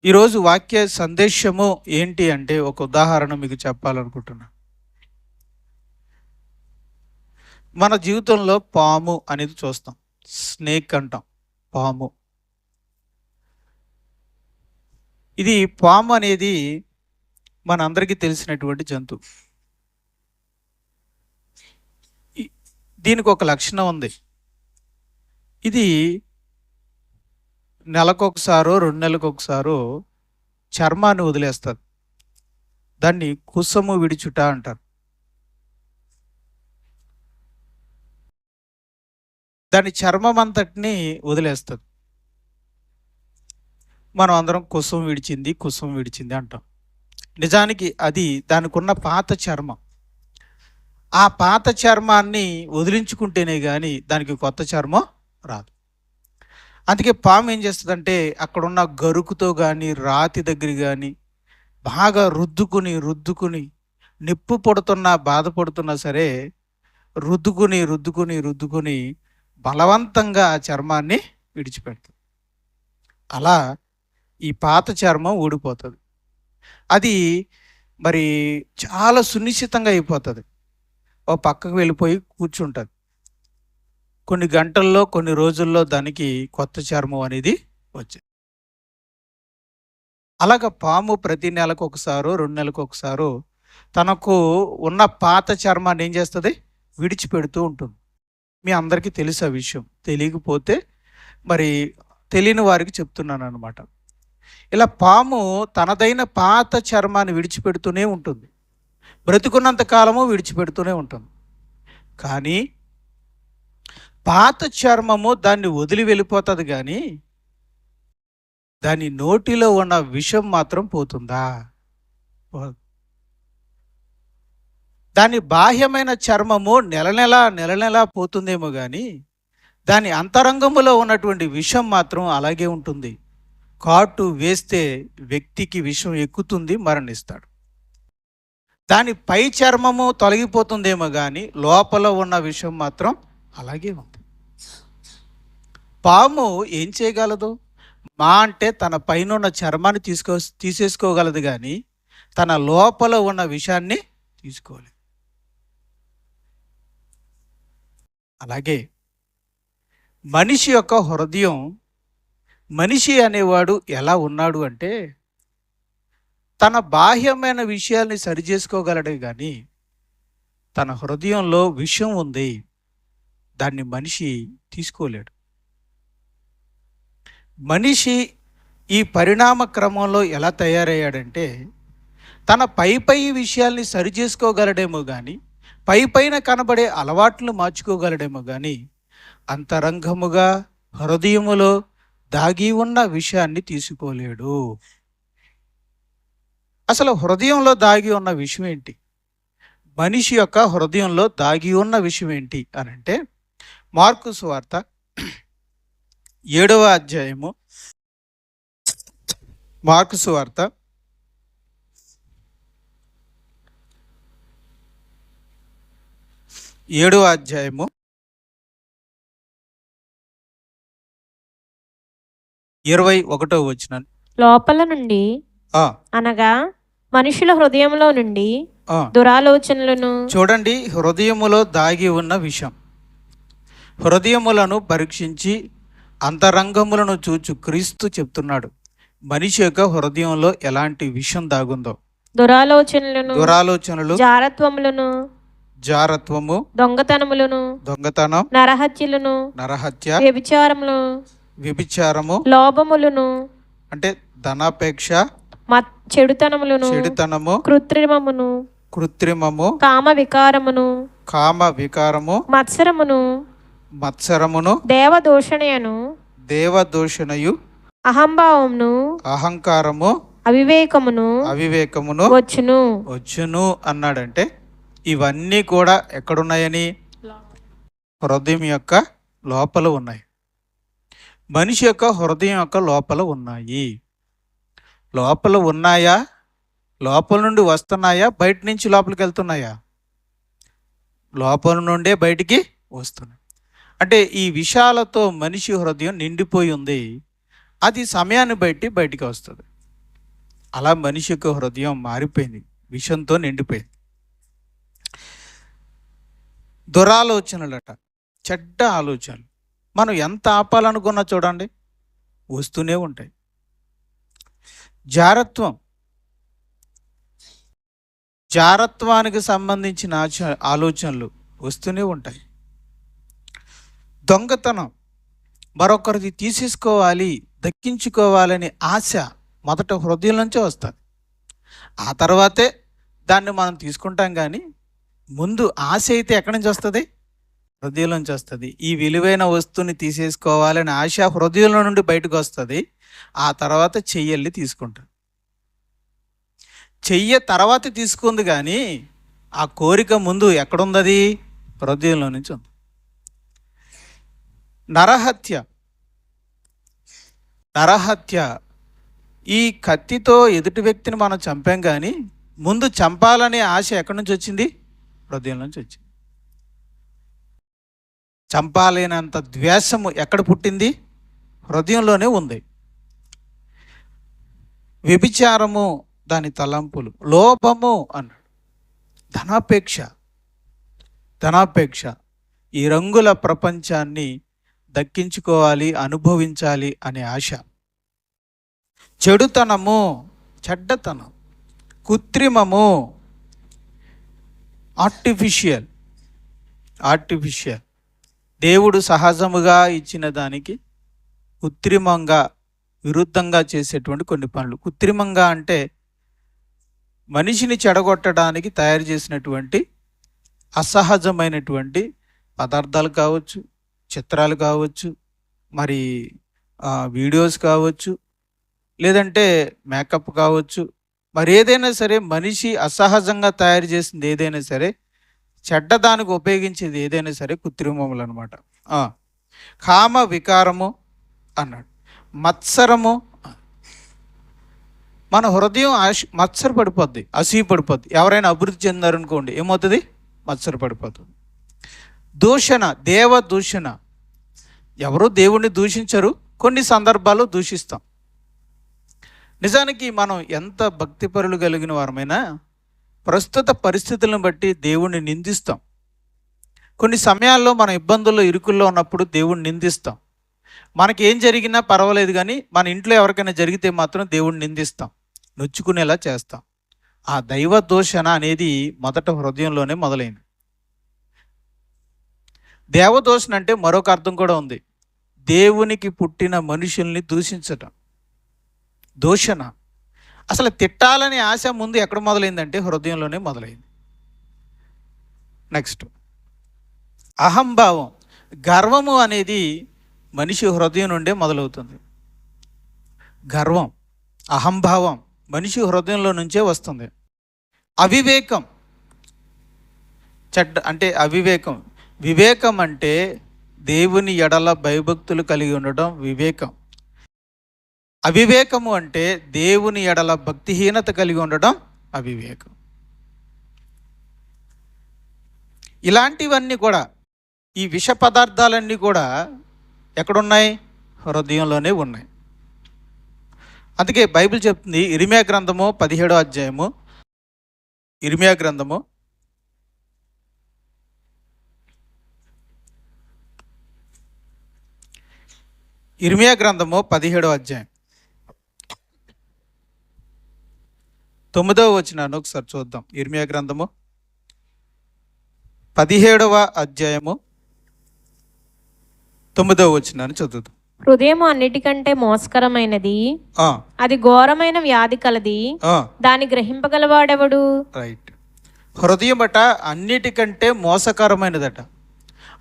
ఈరోజు వాక్య సందేశము ఏంటి అంటే ఒక ఉదాహరణ మీకు చెప్పాలనుకుంటున్నా. మన జీవితంలో పాము అనేది చూస్తాం, స్నేక్ అంటాం. పాము ఇది పాము అనేది మనందరికీ తెలిసినటువంటి జంతువు. దీనికి ఒక లక్షణం ఉంది. ఇది నెలకొకసారో 2 నెలలకు ఒకసారో చర్మాన్ని వదిలేస్తుంది. దాన్ని కుసము విడిచుట అంటారు. దాని చర్మం అంతటిని వదిలేస్తుంది. మనం అందరం కుసం విడిచింది అంటాం. నిజానికి అది దానికి ఉన్న పాత చర్మం. ఆ పాత చర్మాన్ని వదిలించుకుంటేనే కానీ దానికి కొత్త చర్మం రాదు. అందుకే పాము ఏం చేస్తుందంటే అక్కడున్న గరుకుతో కానీ రాతి దగ్గర కానీ బాగా రుద్దుకుని నిప్పు పడుతున్నా బాధపడుతున్నా సరే రుద్దుకుని బలవంతంగా ఆ చర్మాన్ని విడిచిపెడుతుంది. అలా ఈ పాత చర్మం ఊడిపోతుంది. అది మరి చాలా సునిశ్చితంగా అయిపోతుంది. ఓ పక్కకు వెళ్ళిపోయి కూర్చుంటుంది. కొన్ని గంటల్లో కొన్ని రోజుల్లో దానికి కొత్త చర్మం అనేది వచ్చింది. అలాగ పాము ప్రతి నెలకు ఒకసారో 2 నెలలకు ఒకసారో తనకు ఉన్న పాత చర్మాన్ని ఏం చేస్తుంది, విడిచిపెడుతూ ఉంటుంది. మీ అందరికీ తెలుసు ఆ విషయం. తెలియకపోతే మరి తెలియని వారికి చెప్తున్నాను అనమాట. ఇలా పాము తనదైన పాత చర్మాన్ని విడిచిపెడుతూనే ఉంటుంది. బ్రతుకున్నంత కాలము విడిచిపెడుతూనే ఉంటుంది. కానీ పాత చర్మము దాన్ని వదిలి వెళ్ళిపోతుంది, కానీ దాని నోటిలో ఉన్న విషం మాత్రం పోతుందా? దాని బాహ్యమైన చర్మము నెల నెల పోతుందేమో కానీ దాని అంతరంగములో ఉన్నటువంటి విషం మాత్రం అలాగే ఉంటుంది. కాటు వేస్తే వ్యక్తికి విషం ఎక్కుతుంది, మరణిస్తాడు. దాని పై చర్మము తొలగిపోతుందేమో కానీ లోపల ఉన్న విషం మాత్రం అలాగే ఉంది. పాము ఏం చేయగలదు? మా అంటే తన పైన ఉన్న చర్మాన్ని తీసేసుకోగలదు, కానీ తన లోపల ఉన్న విషాన్ని తీసుకోలేదు. అలాగే మనిషి యొక్క హృదయం, మనిషి అనేవాడు ఎలా ఉన్నాడు అంటే తన బాహ్యమైన విషయాల్ని సరిచేసుకోగలడే, కానీ తన హృదయంలో విషం ఉంది, దాన్ని మనిషి తీసుకోలేడు. మనిషి ఈ పరిణామ క్రమంలో ఎలా తయారయ్యాడంటే తన పై విషయాల్ని సరిచేసుకోగలడేమో కానీ పైన కనబడే అలవాట్లు మార్చుకోగలడేమో కానీ అంతరంగముగా హృదయములో దాగి ఉన్న విషయాన్ని తీసుకోలేడు. అసలు హృదయంలో దాగి ఉన్న విషయం ఏంటి? మనిషి యొక్క హృదయంలో దాగి ఉన్న విషయం ఏంటి అని అంటే మార్కు సువార్త 7వ అధ్యాయము, మార్కు సువార్త 7వ అధ్యాయము 21వ వచనం. లోపల నుండి అనగా మనుషుల హృదయంలో నుండి దురాలోచనలను. చూడండి, హృదయములో దాగి ఉన్న విషం. హృదయములను పరీక్షించి అంతరంగములను చూచు క్రీస్తు చెప్తున్నాడు మనిషి యొక్క హృదయంలో ఎలాంటి విషం దాగుందో. దురాలోచనలు, జారత్వము, దొంగతనం, నరహత్య, వ్యభిచారము, లోభములను అంటే ధనాపేక్ష, చెడుతనము, కృత్రిమము, కామ వికారమును, మత్సరమును, దేవదూషణయు, అహంకారము, అవివేకమును వచ్చును అన్నాడంటే ఇవన్నీ కూడా ఎక్కడున్నాయని? హృదయం యొక్క లోపల ఉన్నాయి. మనిషి యొక్క హృదయం యొక్క లోపల ఉన్నాయి. లోపల ఉన్నాయా? లోపల నుండి వస్తున్నాయా? బయట నుంచి లోపలికి వెళ్తున్నాయా? లోపల నుండే బయటికి వస్తున్నాయి. అంటే ఈ విషయాలతో మనిషి హృదయం నిండిపోయి ఉంది. అది సమయాన్ని బట్టి బయటికి వస్తుంది. అలా మనిషి యొక్క హృదయం మారిపోయింది, విషంతో నిండిపోయింది. దురాలోచనలట, చెడ్డ ఆలోచనలు. మనం ఎంత ఆపాలనుకున్నా చూడండి వస్తూనే ఉంటాయి. జారత్వానికి సంబంధించిన ఆలోచనలు వస్తూనే ఉంటాయి. దొంగతనం, మరొకరిది తీసేసుకోవాలి, దక్కించుకోవాలని ఆశ మొదట హృదయం నుంచే వస్తుంది. ఆ తర్వాతే దాన్ని మనం తీసుకుంటాం. కానీ ముందు ఆశ అయితే ఎక్కడి నుంచి వస్తుంది? హృదయం నుంచి వస్తుంది. ఈ విలువైన వస్తువుని తీసేసుకోవాలని ఆశ హృదయంలో నుండి బయటకు వస్తుంది. ఆ తర్వాత చెయ్యల్ని తీసుకుంటాం. చెయ్య తర్వాత తీసుకుంది, కానీ ఆ కోరిక ముందు ఎక్కడుంది? హృదయంలో నుంచి ఉంది. నరహత్య, ఈ కత్తితో ఎదుటి వ్యక్తిని మనం చంపాం, కానీ ముందు చంపాలనే ఆశ ఎక్కడి నుంచి వచ్చింది? హృదయం నుంచి వచ్చింది. చంపాలేనంత ద్వేషము ఎక్కడ పుట్టింది? హృదయంలోనే ఉంది. వ్యభిచారము, దాని తలంపులు, లోభము అన్నాడు. ధనాపేక్ష, ఈ రంగుల ప్రపంచాన్ని దక్కించుకోవాలి, అనుభవించాలి అనే ఆశ. చెడ్డతనం, కృత్రిమము, ఆర్టిఫిషియల్. దేవుడు సహజముగా ఇచ్చిన దానికి కృత్రిమంగా, విరుద్ధంగా చేసేటువంటి కొన్ని పనులు. కృత్రిమంగా అంటే మనిషిని చెడగొట్టడానికి తయారు చేసినటువంటి అసహజమైనటువంటి పదార్థాలు కావచ్చు, చిత్రాలు కావచ్చు, మరి వీడియోస్ కావచ్చు, లేదంటే మేకప్ కావచ్చు, మరి ఏదైనా సరే మనిషి అసహజంగా తయారు చేసింది ఏదైనా సరే, చెడ్డదానికి ఉపయోగించేది ఏదైనా సరే కృత్రిమములు అనమాట. కామ వికారము అన్నాడు. మత్సరము, మన హృదయం మత్సర పడిపోద్ది, అసూయ పడిపోద్ది. ఎవరైనా అభివృద్ధి చెందారనుకోండి, ఏమవుతుంది? మత్సర పడిపోతుంది. దేవదూషణ, ఎవరు దేవుణ్ణి దూషించరు, కొన్ని సందర్భాల్లో దూషిస్తాం. నిజానికి మనం ఎంత భక్తిపరులు కలిగిన వారమైనా ప్రస్తుత పరిస్థితులను బట్టి దేవుణ్ణి నిందిస్తాం. కొన్ని సమయాల్లో మన ఇబ్బందుల్లో, ఇరుకుల్లో ఉన్నప్పుడు దేవుణ్ణి నిందిస్తాం. మనకి ఏం జరిగినా పర్వాలేదు, కానీ మన ఇంట్లో ఎవరికైనా జరిగితే మాత్రం దేవుణ్ణి నిందిస్తాం, నొచ్చుకునేలా చేస్తాం. ఆ దైవ దూషణ అనేది మొదట హృదయంలోనే మొదలైంది. దేవదూషణ అంటే మరొక అర్థం కూడా ఉంది. దేవునికి పుట్టిన మనుషుల్ని దూషించటం, దూషణ. అసలు తిట్టాలని ఆశ ముందు ఎక్కడ మొదలైందంటే హృదయంలోనే మొదలైంది. నెక్స్ట్ అహంభావం, గర్వము అనేది మనిషి హృదయం నుండే మొదలవుతుంది. గర్వం, అహంభావం మనిషి హృదయంలో నుంచే వస్తుంది. అవివేకం, అవివేకం. వివేకం అంటే దేవుని ఎడల భయభక్తులు కలిగి ఉండడం వివేకం. అవివేకము అంటే దేవుని ఎడల భక్తిహీనత కలిగి ఉండడం అవివేకం. ఇలాంటివన్నీ కూడా, ఈ విష పదార్థాలన్నీ కూడా ఎక్కడున్నాయి? హృదయంలోనే ఉన్నాయి. అందుకే బైబిల్ చెప్తుంది, ఇర్మియా గ్రంథము 17వ అధ్యాయము, ఇర్మియా గ్రంథము 17వ అధ్యాయం 9వ వచనాన్ని ఒకసారి చూద్దాం. ఇర్మియా గ్రంథము 17వ అధ్యాయము 9వ వచనాన్ని చదువుతాం. హృదయం అన్నిటికంటే మోసకరమైనది, అది ఘోరమైన వ్యాధి కలది, దాన్ని గ్రహింపగలవాడెవడు? రైట్. హృదయం అట అన్నిటికంటే మోసకరమైనదట,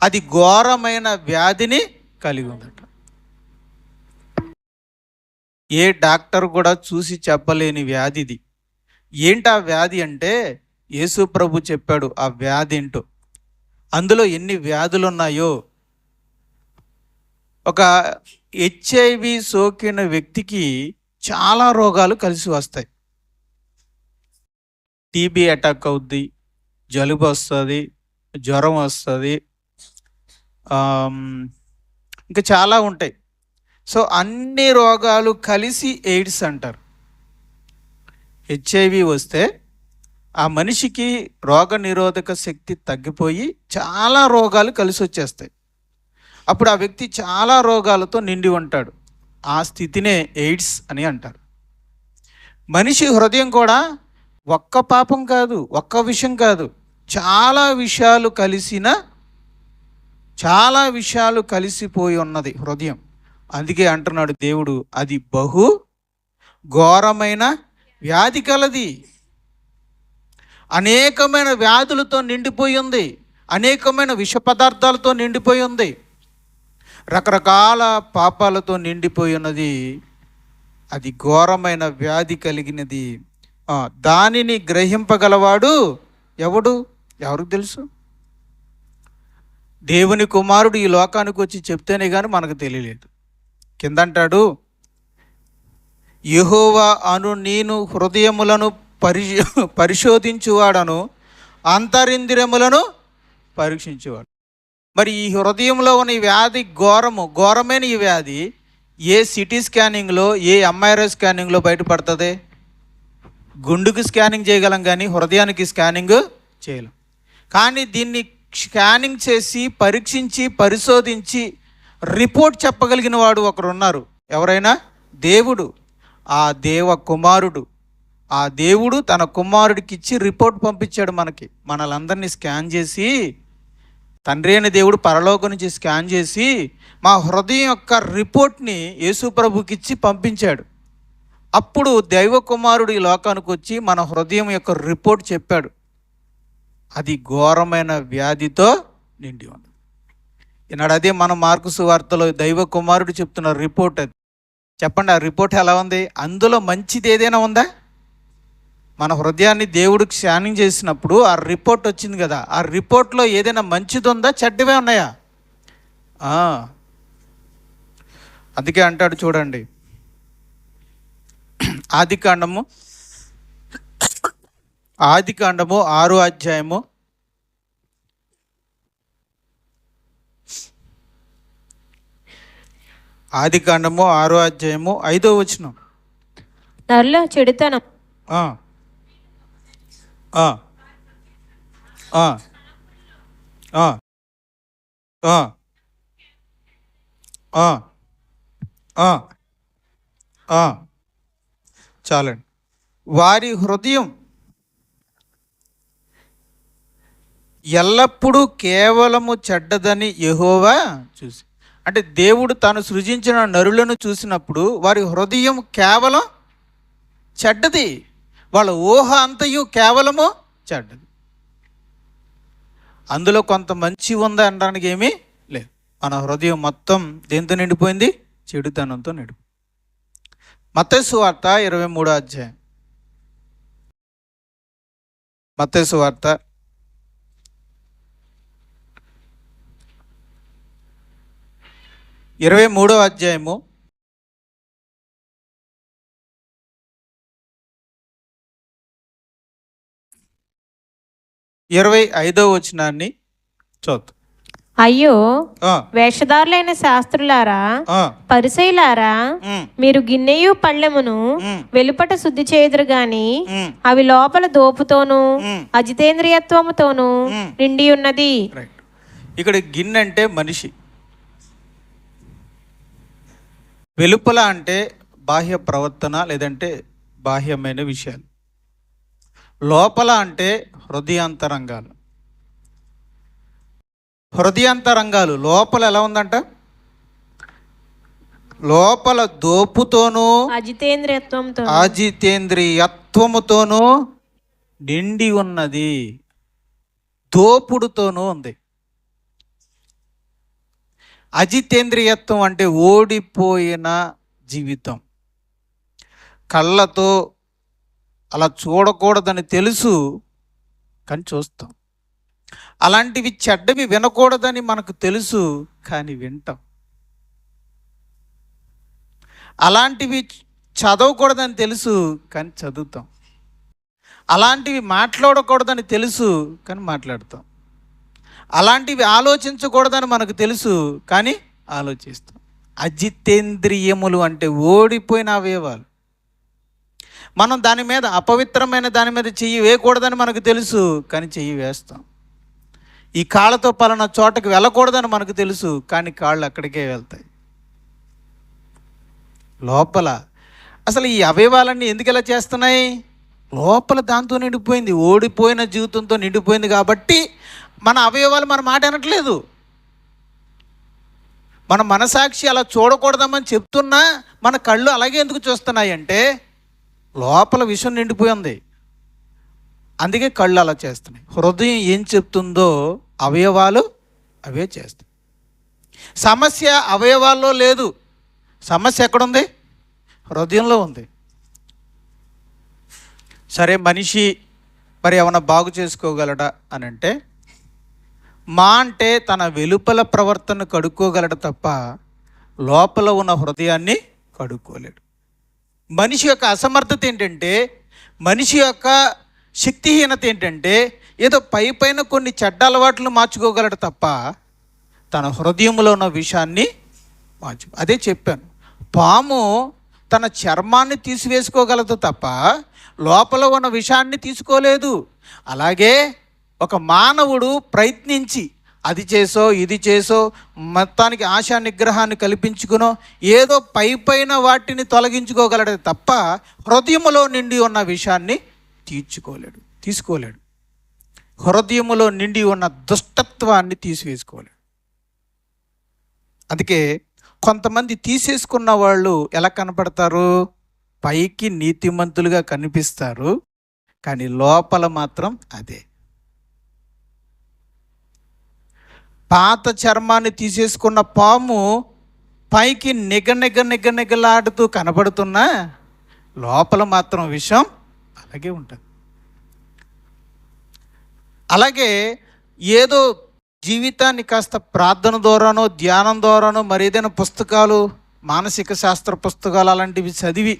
అది ఘోరమైన వ్యాధిని కలిగి ఉందట. ఏ డాక్టర్ కూడా చూసి చెప్పలేని వ్యాధి ఇది. ఏంటి ఆ వ్యాధి అంటే యేసు ప్రభు చెప్పాడు ఆ వ్యాధి ఏంటో. అందులో ఎన్ని వ్యాధులు ఉన్నాయో. ఒక HIV సోకిన వ్యక్తికి చాలా రోగాలు కలిసి వస్తాయి. టీబీ అటాక్ అవుద్ది, జలుబు వస్తుంది, జ్వరం వస్తుంది, ఇంకా చాలా ఉంటాయి. సో అన్ని రోగాలు కలిసి ఎయిడ్స్ అంటారు. హెచ్ఐవి వస్తే ఆ మనిషికి రోగ నిరోధక శక్తి తగ్గిపోయి చాలా రోగాలు కలిసి వచ్చేస్తాయి. అప్పుడు ఆ వ్యక్తి చాలా రోగాలతో నిండి ఉంటాడు. ఆ స్థితినే ఎయిడ్స్ అని అంటారు. మనిషి హృదయం కూడా ఒక్క పాపం కాదు, ఒక్క విషయం కాదు, చాలా విషయాలు కలిసిపోయి ఉన్నది హృదయం. అందుకే అంటున్నాడు దేవుడు, అది బహు ఘోరమైన వ్యాధి కలది. అనేకమైన వ్యాధులతో నిండిపోయి ఉంది, అనేకమైన విష పదార్థాలతో నిండిపోయి ఉంది, రకరకాల పాపాలతో నిండిపోయి ఉన్నది. అది ఘోరమైన వ్యాధి కలిగినది. దానిని గ్రహింపగలవాడు ఎవరికి తెలుసు? దేవుని కుమారుడు ఈ లోకానికి వచ్చి చెప్తేనే కానీ మనకు తెలియలేదు. కిందంటాడు, యెహోవా అను నేను హృదయములను పరిశోధించువాడను, అంతరింద్రియములను పరీక్షించేవాడు. మరి ఈ హృదయంలో ఉన్న ఈ వ్యాధి ఘోరమైన ఈ వ్యాధి ఏ సిటీ స్కానింగ్లో, ఏ ఎంఆర్ఐ స్కానింగ్లో బయటపడుతుంది? గుండెకి స్కానింగ్ చేయగలం కానీ హృదయానికి స్కానింగ్ చేయలేం. కానీ దీన్ని స్కానింగ్ చేసి పరీక్షించి పరిశోధించి రిపోర్ట్ చెప్పగలిగిన వాడు ఒకరున్నారు. ఎవరైనా? దేవుడు. ఆ దేవ కుమారుడు, ఆ దేవుడు తన కుమారుడికి ఇచ్చి రిపోర్ట్ పంపించాడు మనలందరినీ స్కాన్ చేసి, తండ్రి అయిన దేవుడు పరలోకం నుంచి స్కాన్ చేసి మా హృదయం యొక్క రిపోర్ట్ని యేసు ప్రభుకి ఇచ్చి పంపించాడు. అప్పుడు దైవ కుమారుడు ఈ లోకానికి వచ్చి మన హృదయం యొక్క రిపోర్ట్ చెప్పాడు. అది ఘోరమైన వ్యాధితో నిండి ఉంది. ఈనాడు అదే మన మార్కు సువార్తలో దైవ కుమారుడు చెప్తున్న రిపోర్ట్. అది చెప్పండి, ఆ రిపోర్ట్ ఎలా ఉంది? అందులో మంచిది ఏదైనా ఉందా? మన హృదయాన్ని దేవుడికి స్కానింగ్ చేసినప్పుడు ఆ రిపోర్ట్ వచ్చింది కదా, ఆ రిపోర్ట్లో ఏదైనా మంచిది ఉందా, చెడ్డవే ఉన్నాయా? అందుకే అంటాడు చూడండి, ఆదికాండము 6వ అధ్యాయము 5వ వచనం. నరులో చెడుతనం చాలండి. వారి హృదయం ఎల్లప్పుడూ కేవలము చెడ్డదని యెహోవా చూసి. అంటే దేవుడు తాను సృజించిన నరులను చూసినప్పుడు వారి హృదయం కేవలం చెడ్డది, వాళ్ళ ఊహ అంతయు కేవలము చెడ్డది. అందులో కొంత మంచి ఉందా అనడానికి ఏమీ లేదు. మన హృదయం మొత్తం దేంతో నిండిపోయింది? చెడుతనంతో నిండిపోయింది. మత్తయి సువార్త 23వ అధ్యాయం. మత్తయి సువార్త 23వ అధ్యాయము 25వ వచనాన్ని చూద్దాం. అయ్యో వేషధారులైన శాస్త్రులారా, పరిసయ్యులారా, మీరు గిన్నెయు పళ్ళెమును వెలుపట శుద్ధి చేయుదురు గాని అవి లోపల దోపుతోనూ అజితేంద్రియత్వముతోనూ నిండి ఉన్నది. ఇక్కడ గిన్నె అంటే మనిషి, వెలుపల అంటే బాహ్య ప్రవర్తన లేదంటే బాహ్యమైన విషయాలు, లోపల అంటే హృదయాంతరంగాలు. లోపల ఎలా ఉందంట? లోపల దోపుతోనూ అజితేంద్రియత్వముతోనూ నిండి ఉన్నది, దోపుడుతోనూ ఉంది. అజితేంద్రియత్వం అంటే ఓడిపోయిన జీవితం. కళ్ళతో అలా చూడకూడదని తెలుసు కానీ చూస్తాం. అలాంటివి చెడ్డవి వినకూడదని మనకు తెలుసు కానీ వింటాం. అలాంటివి చదవకూడదని తెలుసు కానీ చదువుతాం. అలాంటివి మాట్లాడకూడదని తెలుసు కానీ మాట్లాడతాం. అలాంటివి ఆలోచించకూడదని మనకు తెలుసు కానీ ఆలోచిస్తాం. అజితేంద్రియములు అంటే ఓడిపోయిన అవయవాలు. మనం దాని మీద అపవిత్రమైన దాని మీద చెయ్యి వేయకూడదని మనకు తెలుసు, కానీ చెయ్యి వేస్తాం. ఈ కాళ్ళతో పలానా చోటకి వెళ్ళకూడదని మనకు తెలుసు, కానీ కాళ్ళు అక్కడికే వెళ్తాయి. లోపల అసలు ఈ అవయవాలన్నీ ఎందుకు ఇలా చేస్తున్నాయి? లోపల దాంతో నిండిపోయింది, ఓడిపోయిన జీవితంతో నిండిపోయింది. కాబట్టి మన అవయవాలు మన మాట అనట్లేదు. మన మనసాక్షి అలా చూడకూడదామని చెప్తున్నా మన కళ్ళు అలాగే ఎందుకు చూస్తున్నాయి అంటే లోపల విషం నిండిపోయి ఉంది. అందుకే కళ్ళు అలా చేస్తున్నాయి. హృదయం ఏం చెప్తుందో అవయవాలు అవే చేస్తాయి. సమస్య అవయవాల్లో లేదు, సమస్య ఎక్కడుంది? హృదయంలో ఉంది. సరే, మనిషి మరి ఏమైనా బాగు చేసుకోగలడా అని అంటే అంటే తన వెలుపల ప్రవర్తన కడుక్కోగలడు తప్ప లోపల ఉన్న హృదయాన్ని కడుక్కోలేడు. మనిషి యొక్క అసమర్థత ఏంటంటే, మనిషి యొక్క శక్తిహీనత ఏంటంటే ఏదో పైన కొన్ని చెడ్డ అలవాట్లు మార్చుకోగలడు తప్ప తన హృదయంలో ఉన్న విషయాన్ని అదే చెప్పాను, పాము తన చర్మాన్ని తీసివేసుకోగలదు తప్ప లోపల ఉన్న విషయాన్ని తీసుకోలేదు. అలాగే ఒక మానవుడు ప్రయత్నించి అది చేసో ఇది చేసో మొత్తానికి ఆశా నిగ్రహాన్ని కల్పించుకునో ఏదో పైన వాటిని తొలగించుకోగలడు తప్ప హృదయములో నిండి ఉన్న విషయాన్ని తీసుకోలేడు. హృదయములో నిండి ఉన్న దుష్టత్వాన్ని తీసివేసుకోలేడు. అందుకే కొంతమంది తీసేసుకున్న వాళ్ళు ఎలా కనపడతారు? పైకి నీతిమంతులుగా కనిపిస్తారు, కానీ లోపల మాత్రం అదే. పాత చర్మాన్ని తీసేసుకున్న పాము పైకి నిగలాడుతూ కనబడుతున్నా లోపల మాత్రం విషం అలాగే ఉంటుంది. అలాగే ఏదో జీవితాన్ని కాస్త ప్రార్థన ద్వారానో ధ్యానం ద్వారానో మరి ఏదైనా పుస్తకాలు, మానసిక శాస్త్ర పుస్తకాలు అలాంటివి చదివి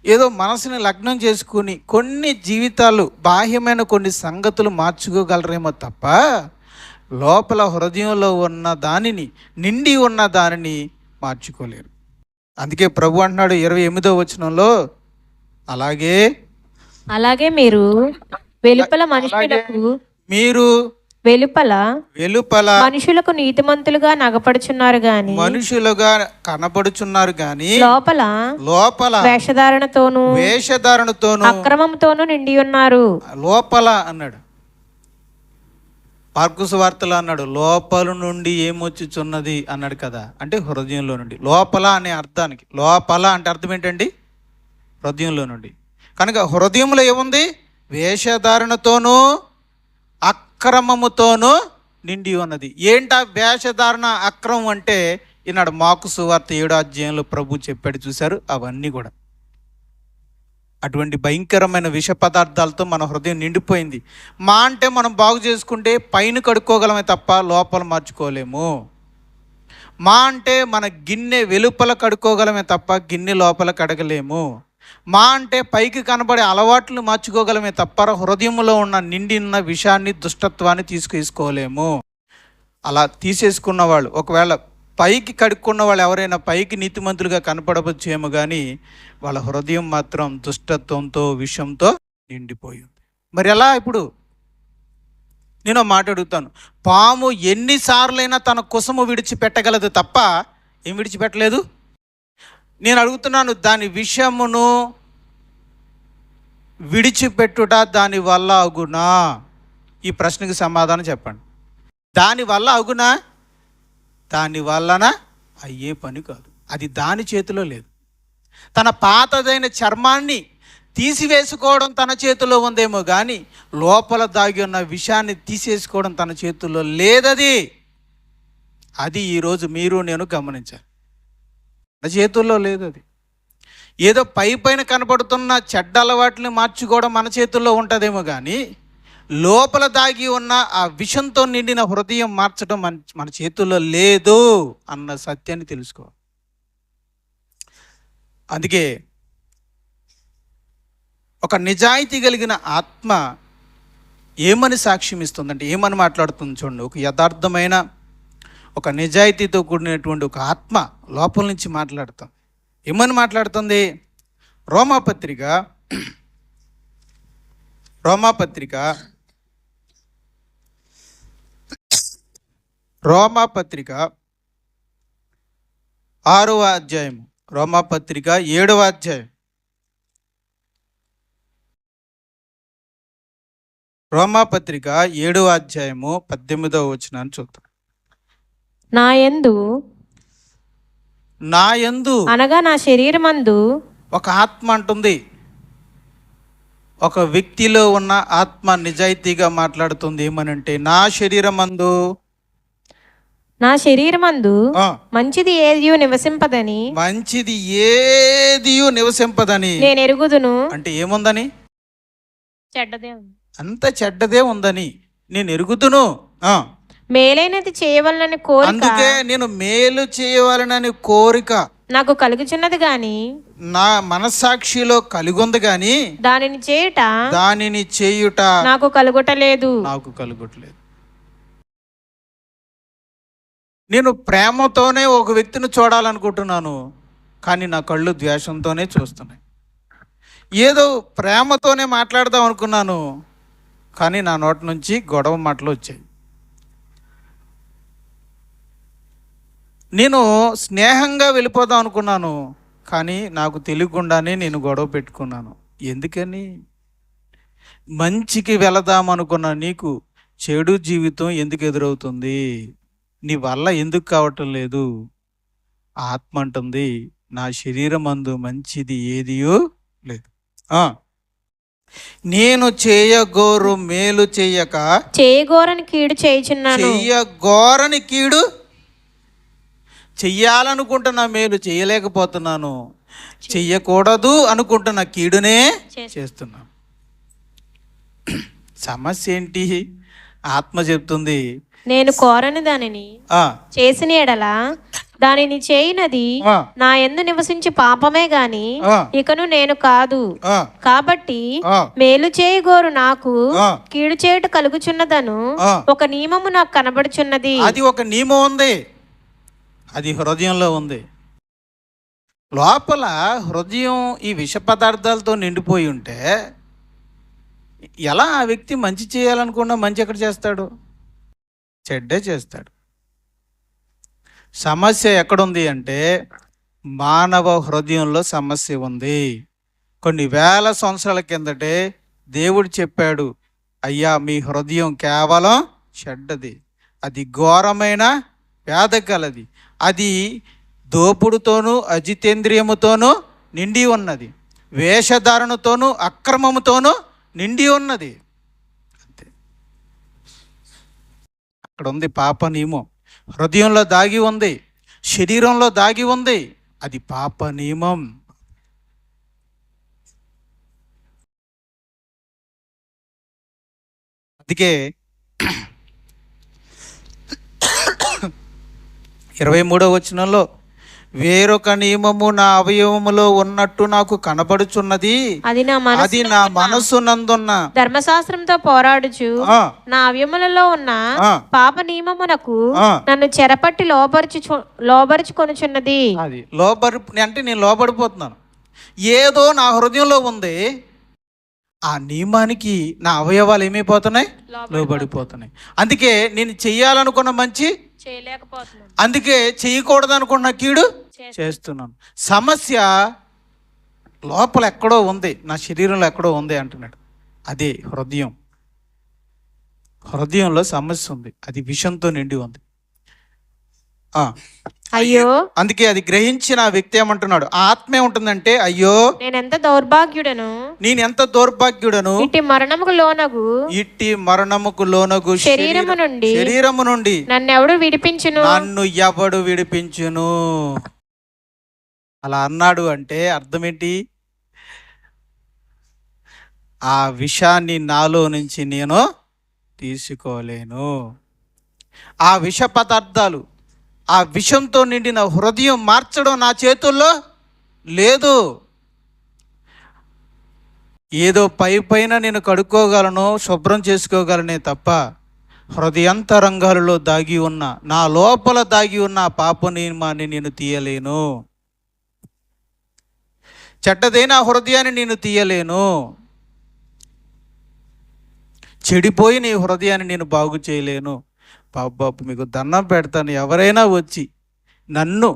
ఏదో మనసుని లగ్నం చేసుకుని కొన్ని జీవితాలు బాహ్యమైన కొన్ని సంగతులు మార్చుకోగలరేమో తప్ప లోపల హృదయంలో ఉన్న దానిని, నిండి ఉన్న దానిని మార్చుకోలేరు. అందుకే ప్రభు అంటున్నాడు 28వ వచనంలో, అలాగే మీరు వెలుపల మనుషులకు నీతిమంతులుగా నగపడుచున్నారు గాని మనుషులుగా కనబడుచున్నారు గాని లోపల వేషధారణతోనూ అక్రమంతోనూ నిండి ఉన్నారు. లోపల అన్నాడు, మార్కు సువార్తలో అన్నాడు, లోపల నుండి ఏమొచ్చుచున్నది అన్నాడు కదా. అంటే హృదయంలో నుండి. లోపల అనే అర్థానికి, లోపల అంటే అర్థం ఏంటండి? హృదయంలో నుండి. కనుక హృదయంలో ఏముంది? వేషధారణతోనూ అక్రమముతోనూ నిండి ఉన్నది. ఏంటా వేషధారణ, అక్రమం అంటే? ఈనాడు మార్కు సువార్త 7వ అధ్యాయంలో ప్రభు చెప్పాడు, చూశారు? అవన్నీ కూడా అటువంటి భయంకరమైన విష పదార్థాలతో మన హృదయం నిండిపోయింది. అంటే మనం బాగు చేసుకుంటే పైన కడుక్కోగలమే తప్ప లోపల మార్చుకోలేము. అంటే మన గిన్నె వెలుపల కడుక్కోగలమే తప్ప గిన్నె లోపల కడగలేము. అంటే పైకి కనబడే అలవాట్లు మార్చుకోగలమే తప్ప హృదయంలో ఉన్న నిండిన విషాన్ని, దుష్టత్వాన్ని తీసుకేసుకోలేము. అలా తీసేసుకున్న వాళ్ళు, ఒకవేళ పైకి కడుక్కున్న వాళ్ళు ఎవరైనా పైకి నీతిమంతులుగా కనపడవచ్చేమో కానీ వాళ్ళ హృదయం మాత్రం దుష్టత్వంతో, విషంతో నిండిపోయింది. మరి ఎలా? ఇప్పుడు నేను మాట అడుగుతాను, పాము ఎన్నిసార్లైనా తన కుసము విడిచిపెట్టగలదు తప్ప ఏం విడిచిపెట్టలేదు? నేను అడుగుతున్నాను, దాని విషమును విడిచిపెట్టుట దాని వల్ల అగునా? ఈ ప్రశ్నకి సమాధానం చెప్పండి. దాని వల్ల అగునా? దాని వలన అయ్యే పని కాదు. అది దాని చేతిలో లేదు. తన పాతదైన చర్మాన్ని తీసివేసుకోవడం తన చేతిలో ఉందేమో కానీ లోపల దాగి ఉన్న విషయాన్ని తీసేసుకోవడం తన చేతుల్లో లేదది. అది ఈరోజు మీరు నేను గమనించాలి. మన చేతుల్లో లేదు అది. ఏదో పైన కనపడుతున్న చెడ్డ అలవాట్లని మార్చుకోవడం మన చేతుల్లో ఉంటుందేమో కానీ లోపల దాగి ఉన్న ఆ విషంతో నిండిన హృదయం మార్చడం మన చేతుల్లో లేదు అన్న సత్యాన్ని తెలుసుకో. అందుకే ఒక నిజాయితీ కలిగిన ఆత్మ ఏమని సాక్ష్యం ఇస్తుందంటే, ఏమని మాట్లాడుతుంది చూడండి. ఒక యథార్థమైన, ఒక నిజాయితీతో కూడినటువంటి ఒక ఆత్మ లోపల నుంచి మాట్లాడుతుంది. ఏమని మాట్లాడుతుంది? రోమాపత్రిక రోమాపత్రిక 6వ అధ్యాయం, రోమాపత్రిక 7వ అధ్యాయం, రోమాపత్రిక 7వ అధ్యాయము 18వ వచనాన్ని చూద్దాం. నా యందు అనగా నా శరీరమందు ఒక ఆత్మ అంటుంది. ఒక వ్యక్తిలో ఉన్న ఆత్మ నిజాయితీగా మాట్లాడుతుంది. ఏమనంటే నా శరీరమందు మంచిది ఏదియు నివసింపదని నేను ఎరుగుదును. అంటే ఏముందని? అంత చెడ్డదే ఉందని నేను ఎరుగుదును. మేలైనది చేయవలనని కోరిక, అందుకే నేను మేలు చేయవలనని కోరిక నాకు కలుగుచున్నది గాని, నా మనస్సాక్షిలో కలిగుంది గాని దానిని చేయుట నాకు కలుగుటలేదు. నేను ప్రేమతోనే ఒక వ్యక్తిని చూడాలనుకుంటున్నాను, కానీ నా కళ్ళు ద్వేషంతోనే చూస్తున్నాయి. ఏదో ప్రేమతోనే మాట్లాడదాం అనుకున్నాను, కానీ నా నోటి నుంచి గొడవ మాటలు వచ్చాయి. నేను స్నేహంగా వెళ్ళిపోదాం అనుకున్నాను, కానీ నాకు తెలియకుండానే నేను గొడవ పెట్టుకున్నాను. ఎందుకని? మంచికి వెళదాం అనుకున్న నీకు చెడు జీవితం ఎందుకు ఎదురవుతుంది? నీ వల్ల ఎందుకు కావటం లేదు? ఆత్మ అంటుంది, నా శరీరమందు మంచిది ఏదియో లేదు. నేను చేయగోరు మేలు చేయక చేయగోరని కీడు చేయుచున్నాను. చెయ్యగోరని కీడు చెయ్యాలనుకుంటున్న మేలు చేయలేకపోతున్నాను, చెయ్యకూడదు అనుకుంటున్న కీడునే చేస్తున్నాను. సమస్య ఏంటి? ఆత్మ చెప్తుంది, నేను కోరని దానిని చేసిన ఎడల దానిని చేయనది నా యందు నివసించి పాపమే గాని ఇకను నేను కాదు. కాబట్టి మేలు చేయగోరు నాకు కీడు చేయుట కలుగుచున్నదను ఒక నియమము నాకు కనబడుచున్నది. అది ఒక నియమం ఉంది, అది హృదయంలో ఉంది. లోపల హృదయం ఈ విష పదార్థాలతో నిండిపోయి ఉంటే ఎలా ఆ వ్యక్తి మంచి చేయాలనుకున్నా మంచి ఎక్కడ చేస్తాడు? చెడ్డే చేస్తాడు. సమస్య ఎక్కడుంది అంటే మానవ హృదయంలో సమస్య ఉంది. కొన్ని వేల సంవత్సరాల కిందటే దేవుడు చెప్పాడు, అయ్యా మీ హృదయం కేవలం చెడ్డది, అది ఘోరమైన వ్యాధ కలది, అది దోపుడుతోనూ అజితేంద్రియముతోనూ నిండి ఉన్నది, వేషధారణతోనూ అక్రమముతోనూ నిండి ఉన్నది. అంతే, అక్కడ ఉంది పాప నియమం. హృదయంలో దాగి ఉంది, శరీరంలో దాగి ఉంది, అది పాప నియమం. అందుకే 23వ వచనంలో వేరొక నియమము నా అవయవములో ఉన్నట్టు నాకు కనబడుచున్నది, అది నా మనస్సునందున్న ధర్మశాస్త్రంతో పోరాడుచు నా అవయములలో ఉన్న పాప నియమమునకు నన్ను చెరపట్టి లోబరుచుకొనుచున్నది. అది అంటే నేను లోబడిపోతున్నాను. ఏదో నా హృదయంలో ఉంది, ఆ నియమానికి నా అవయవాలు ఏమైపోతున్నాయి? లోబడిపోతున్నాయి. అందుకే నేను చెయ్యాలనుకున్న మంచి చేయలేకపోతున్నాను, అందుకే చేయకూడదు అనుకున్న కీడు చేస్తున్నాను. సమస్య లోపల ఎక్కడో ఉంది, నా శరీరంలో ఎక్కడో ఉంది అంటున్నాడు. అదే హృదయం. హృదయంలో సమస్య ఉంది, అది విషంతో నిండి ఉంది. అయ్యో, అందుకే అది గ్రహించిన వ్యక్తి ఏమంటున్నాడు? ఆత్మ ఏముంటుందంటే, అయ్యో నేనెంత దౌర్భాగ్యుడను, నేనెంత దౌర్భాగ్యుడను, ఇట్టి మరణముకు లోనగు శరీరము నుండి నన్ను ఎవడు విడిపించును. అలా అన్నాడు అంటే అర్థం ఏంటి? ఆ విషాన్ని నాలో నుంచి నేను తీసుకోలేను. ఆ విష పదార్థాలు, ఆ విషంతో నిండిన హృదయం మార్చడం నా చేతుల్లో లేదు. ఏదో పైన నేను కడుక్కోగలను, శుభ్రం చేసుకోగలనే తప్ప హృదయాంతరంగాలలో దాగి ఉన్న, నా లోపల దాగి ఉన్న పాప నియమాన్ని నేను తీయలేను. చెడ్డదైన హృదయాన్ని నేను తీయలేను. చెడిపోయి నీ హృదయాన్ని నేను బాగు చేయలేను. బాబు మీకు దండం పెడతాను, ఎవరైనా వచ్చి నన్ను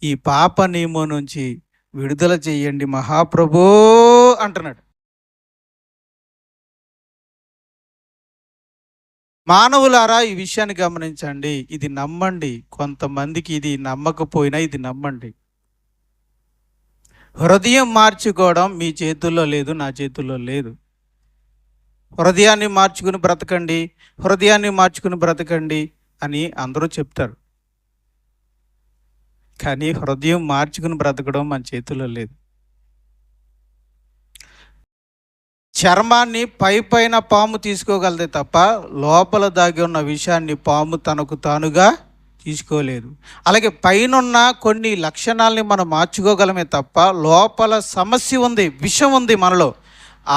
ఈ పాప నియమం నుంచి విడుదల చెయ్యండి మహాప్రభో అంటున్నాడు. మానవులారా, ఈ విషయాన్ని గమనించండి, ఇది నమ్మండి. కొంతమందికి ఇది నమ్మకపోయినా ఇది నమ్మండి. హృదయం మార్చుకోవడం మీ చేతుల్లో లేదు, నా చేతుల్లో లేదు. హృదయాన్ని మార్చుకుని బ్రతకండి, హృదయాన్ని మార్చుకుని బ్రతకండి అని అందరూ చెప్తారు. కానీ హృదయం మార్చుకుని బ్రతకడం మన చేతుల్లో లేదు. చర్మాన్ని పైన పాము తీసుకోగలదే తప్ప లోపల దాగి ఉన్న విషయాన్ని పాము తనకు తానుగా తీసుకోలేదు. అలాగే పైనున్న కొన్ని లక్షణాలని మనం మార్చుకోగలమే తప్ప లోపల సమస్య ఉంది, విషం ఉంది మనలో.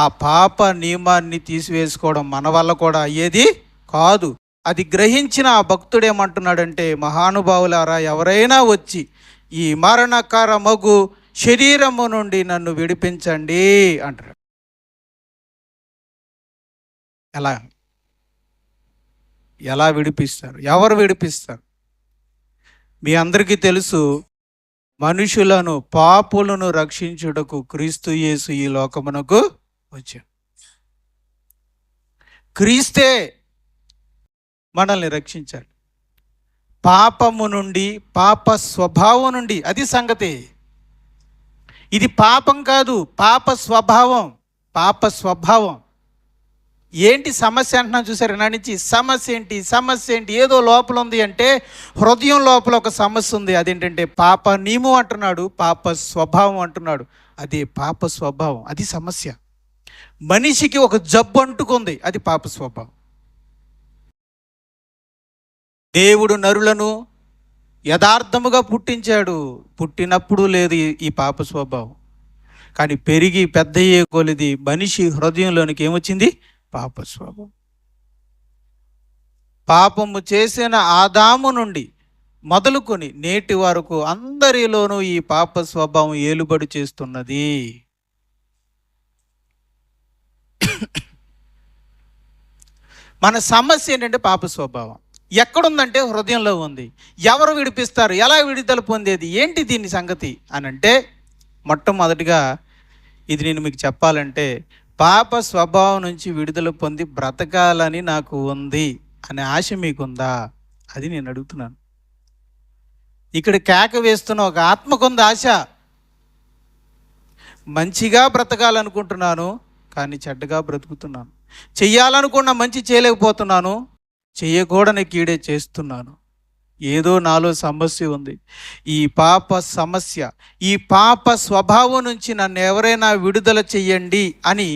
ఆ పాప నియమాన్ని తీసివేసుకోవడం మన వల్ల కూడా అయ్యేది కాదు. అది గ్రహించిన ఆ భక్తుడు ఏమంటున్నాడంటే, మహానుభావులారా, ఎవరైనా వచ్చి ఈ మరణకర మగు శరీరము నుండి నన్ను విడిపించండి అంటాడు. ఎలా విడిపిస్తారు? ఎవరు విడిపిస్తారు? మీ అందరికీ తెలుసు, మనుషులను, పాపులను రక్షించుటకు క్రీస్తు యేసు ఈ లోకమునకు వచ్చాడు. క్రీస్తే మనల్ని రక్షించాడు పాపము నుండి, పాప స్వభావం నుండి. అది సంగతి. ఇది పాపం కాదు, పాప స్వభావం. పాప స్వభావం ఏంటి సమస్య అంటున్నా చూసారు? నా నుంచి సమస్య ఏంటి? ఏదో లోపల ఉంది అంటే హృదయం లోపల ఒక సమస్య ఉంది. అదేంటంటే పాప నియమం అంటున్నాడు, పాప స్వభావం అంటున్నాడు. అదే పాప స్వభావం, అది సమస్య. మనిషికి ఒక జబ్బు అంటుకుంది, అది పాప స్వభావం. దేవుడు నరులను యథార్థముగా పుట్టించాడు. పుట్టినప్పుడు లేదు ఈ పాప స్వభావం. కానీ పెరిగి పెద్దయ్యే కొలిది మనిషి హృదయంలోనికి ఏమొచ్చింది? పాప స్వభావం. పాపము చేసిన ఆదాము నుండి మొదలుకొని నేటి వరకు అందరిలోనూ ఈ పాప స్వభావం ఏలుబడి చేస్తున్నది. మన సమస్య ఏంటంటే పాప స్వభావం. ఎక్కడుందంటే హృదయంలో ఉంది. ఎవరు విడిపిస్తారు? ఎలా విడుదల పొందేది? ఏంటి దీని సంగతి అని అంటే, మొట్టమొదటిగా ఇది నేను మీకు చెప్పాలంటే, పాప స్వభావం నుంచి విడుదల పొంది బ్రతకాలని నాకు ఉంది అనే ఆశ మీకుందా? అది నేను అడుగుతున్నాను. ఇక్కడ కేక వేస్తున్న ఒక ఆత్మకుంది ఆశ. మంచిగా బ్రతకాలనుకుంటున్నాను, కానీ చెడ్డగా బ్రతుకుతున్నాను. చెయ్యాలనుకున్న మంచి చేయలేకపోతున్నాను, చెయ్యకూడని కీడే చేస్తున్నాను. ఏదో నాలో సమస్య ఉంది. ఈ పాప సమస్య, ఈ పాప స్వభావం నుంచి నన్ను ఎవరైనా విడుదల చెయ్యండి అని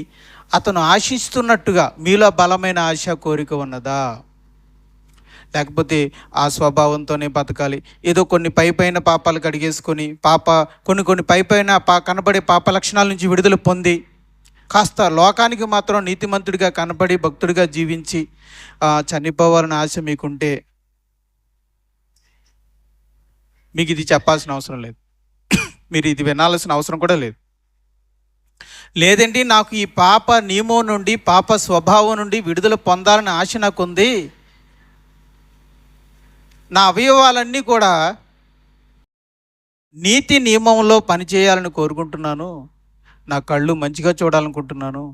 అతను ఆశిస్తున్నట్టుగా మీలో బలమైన ఆశ, కోరిక ఉన్నదా? లేకపోతే ఆ స్వభావంతోనే బతకాలి, ఏదో కొన్ని పైన పాపాలు కడిగేసుకొని కొన్ని పైన కనబడే పాప లక్షణాల నుంచి విడుదల పొంది కాస్త లోకానికి మాత్రం నీతిమంతుడిగా కనబడి భక్తుడిగా జీవించి చనిపోవాలని ఆశ మీకుంటే మీకు ఇది చెప్పాల్సిన అవసరం లేదు. మీరు ఇది వినాల్సిన అవసరం కూడా లేదు. లేదండి, నాకు ఈ పాప నియమం నుండి, పాప స్వభావం నుండి విడుదల పొందాలని ఆశ నాకుంది. నా అవయవాలన్నీ కూడా నీతి నియమంలో పనిచేయాలని కోరుకుంటున్నాను. నా కళ్ళు మంచిగా చూడాలనుకుంటున్నాను,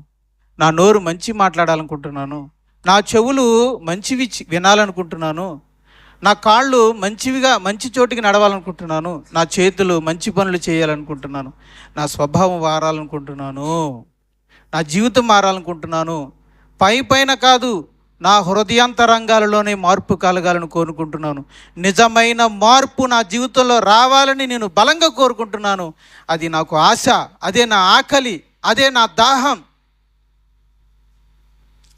నా నోరు మంచి మాట్లాడాలనుకుంటున్నాను, నా చెవులు మంచివి వినాలనుకుంటున్నాను, నా కాళ్ళు మంచి చోటికి నడవాలనుకుంటున్నాను, నా చేతులు మంచి పనులు చేయాలనుకుంటున్నాను, నా స్వభావం మారాలనుకుంటున్నాను, నా జీవితం మారాలనుకుంటున్నాను. పైన కాదు, నా హృదయాంతరంగాలలోనే మార్పు కలగాలని కోరుకుంటున్నాను. నిజమైన మార్పు నా జీవితంలో రావాలని నేను బలంగా కోరుకుంటున్నాను. అది నాకు ఆశ, అదే నా ఆకలి, అదే నా దాహం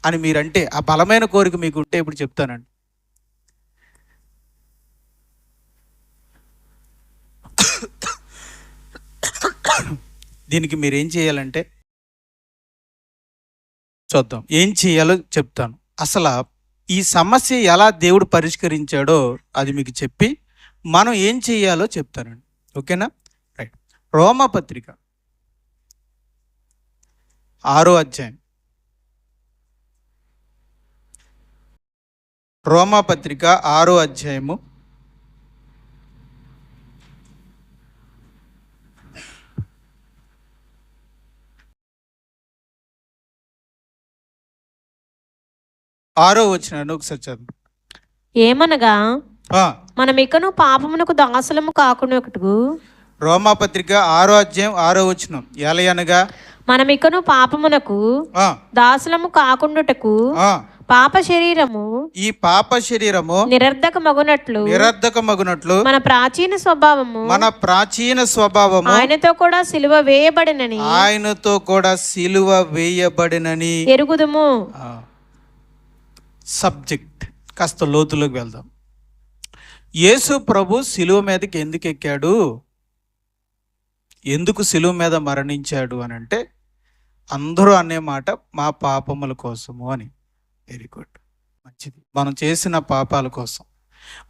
అని మీరంటే, ఆ బలమైన కోరిక మీకు ఉంటే ఇప్పుడు చెప్తానండి. దీనికి మీరేం చేయాలంటే చూద్దాం. ఏం చేయాలో చెప్తాను. అసలు ఈ సమస్య ఎలా దేవుడు పరిష్కరించాడో అది మీకు చెప్పి మనం ఏం చేయాలో చెప్తానండి. ఓకేనా? రైట్. రోమపత్రిక 6వ అధ్యాయం రోమాపత్రిక 6వ అధ్యాయము 6వ వచనాన్ని ఒకసారి చదువు. ఏమనగా ఆ, మనం ఇకను పాపమునకు దాసులము కాకుండాటకు. రోమాపత్రిక 6వ అధ్యాయం 6వ వచనం. ఎలయనగా మనం ఇకను పాపమునకు ఆ, దాసులము కాకుండాటకు ఆ, పాప శరీరము ఈ పాప శరీరము నిరర్ధకమగునట్లు మన ప్రాచీన స్వభావము ఆయనతో కూడా సిలువ వేయబడినని ఎరుగుదుము. సబ్జెక్ట్ కాస్త లోతులోకి వెళ్దాం. యేసు ప్రభు సిలువ మీదకి ఎందుకు ఎక్కాడు, ఎందుకు సిలువ మీద మరణించాడు అని అంటే అందరూ అనే మాట మా పాపముల కోసము అని. వెరీ గుడ్, మంచిది. మనం చేసిన పాపాల కోసం,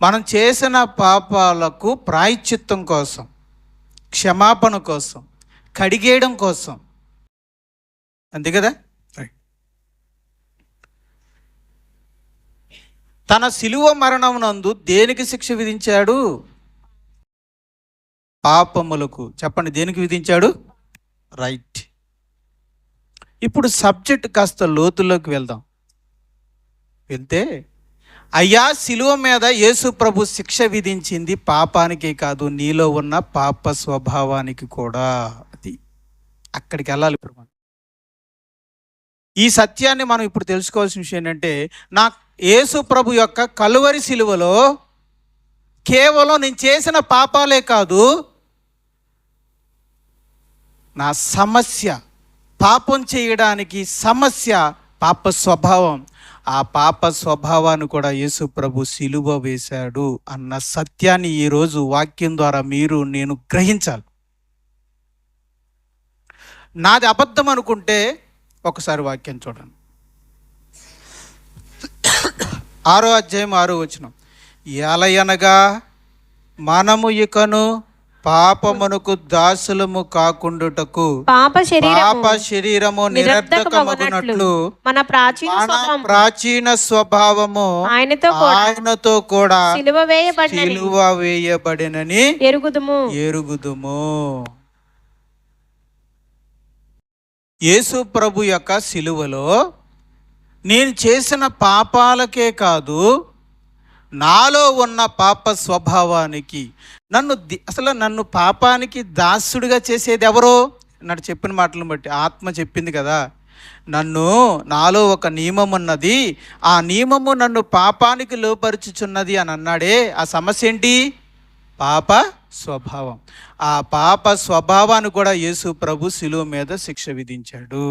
మనం చేసిన పాపాలకు ప్రాయశ్చిత్తం కోసం, క్షమాపణ కోసం, కడిగేయడం కోసం, అంతే కదా. తన సిలువ మరణమునందు దేనికి శిక్ష విధించాడు? పాపములకు. చెప్పండి, దేనికి విధించాడు? రైట్. ఇప్పుడు సబ్జెక్ట్ కాస్త లోతుల్లోకి వెళ్దాం. వెళ్తే అయ్యా, సిలువ మీద యేసు ప్రభు శిక్ష విధించింది పాపానికే కాదు, నీలో ఉన్న పాప స్వభావానికి కూడా. అది అక్కడికి వెళ్ళాలి. ఇప్పుడు మనం ఈ సత్యాన్ని మనం ఇప్పుడు తెలుసుకోవాల్సిన విషయం ఏంటంటే, యేసు ప్రభు యొక్క కలువరి సిలువలో కేవలం నేను చేసిన పాపాలే కాదు, నా సమస్య, పాపం చేయడానికి సమస్య పాప స్వభావం. ఆ పాప స్వభావాన్ని కూడా యేసు ప్రభు సిలువ వేశాడు అన్న సత్యాన్ని ఈరోజు వాక్యం ద్వారా మీరు నేను గ్రహించాలి. నాది అబద్ధం అనుకుంటే ఒకసారి వాక్యం చూడండి. 6వ అధ్యాయం 6వ వచనం. ఎలయనగా మనము ఇకను పాపమునకు దాసులము కాకుండుటకు పాప శరీరము నిరర్ధకమగునట్లు మన ప్రాచీన స్వభావము ఆయనతో కూడా సిలువ వేయబడినని ఎరుగుదుము. యేసు ప్రభు యొక్క సిలువలో నేను చేసిన పాపాలకే కాదు, నాలో ఉన్న పాప స్వభావానికి, నన్ను పాపానికి దాసుడిగా చేసేది ఎవరో? నాడు చెప్పిన మాటలను బట్టి ఆత్మ చెప్పింది కదా, నాలో ఒక నియమం ఉన్నది, ఆ నియమము నన్ను పాపానికి లోపరుచుచున్నది అని అన్నాడే. ఆ సమస్య ఏంటి? పాప స్వభావం. ఆ పాప స్వభావాన్ని కూడా యేసు ప్రభు సిలువ మీద శిక్ష విధించాడు.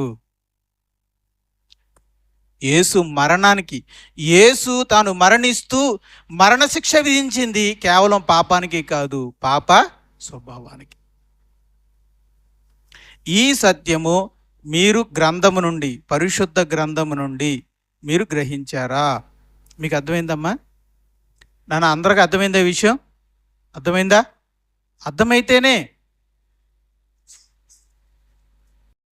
యేసు మరణానికి, యేసు తాను మరణిస్తూ మరణశిక్ష విధించింది కేవలం పాపానికి కాదు, పాప స్వభావానికి. ఈ సత్యము మీరు గ్రంథము నుండి, పరిశుద్ధ గ్రంథము నుండి మీరు గ్రహించారా? మీకు అర్థమైందమ్మా? అందరికి అర్థమైందా విషయం? అర్థమైందా? అర్థమైతేనే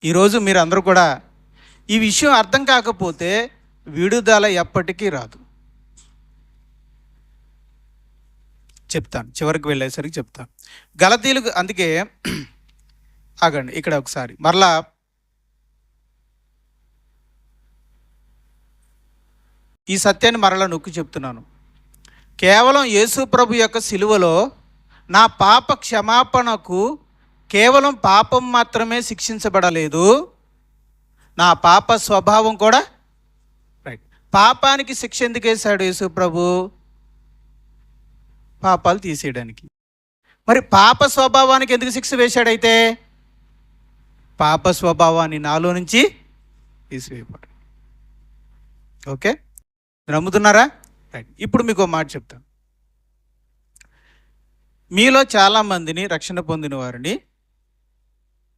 ఈరోజు మీరు అందరూ కూడా, ఈ విషయం అర్థం కాకపోతే విడుదల ఎప్పటికీ రాదు. చెప్తాను, చివరికి వెళ్ళేసరికి చెప్తాను. గలతీయులకు, అందుకే ఆగండి ఇక్కడ ఒకసారి మరలా ఈ సత్యాన్ని మరలా నొక్కి చెప్తున్నాను. కేవలం యేసు ప్రభు యొక్క సిలువలో నా పాప క్షమాపణకు కేవలం పాపం మాత్రమే శిక్షించబడలేదు, నా పాప స్వభావం కూడా. రైట్. పాపానికి శిక్ష ఎందుకు వేశాడు యేసు ప్రభు? పాపాలు తీసేయడానికి. మరి పాప స్వభావానికి ఎందుకు శిక్ష వేశాడైతే? పాప స్వభావాన్ని నాలో నుంచి తీసివేయబడు. ఓకే, నమ్ముతున్నారా? రైట్. ఇప్పుడు మీకు మాట చెప్తాను. మీలో చాలామందిని, రక్షణ పొందిన వారిని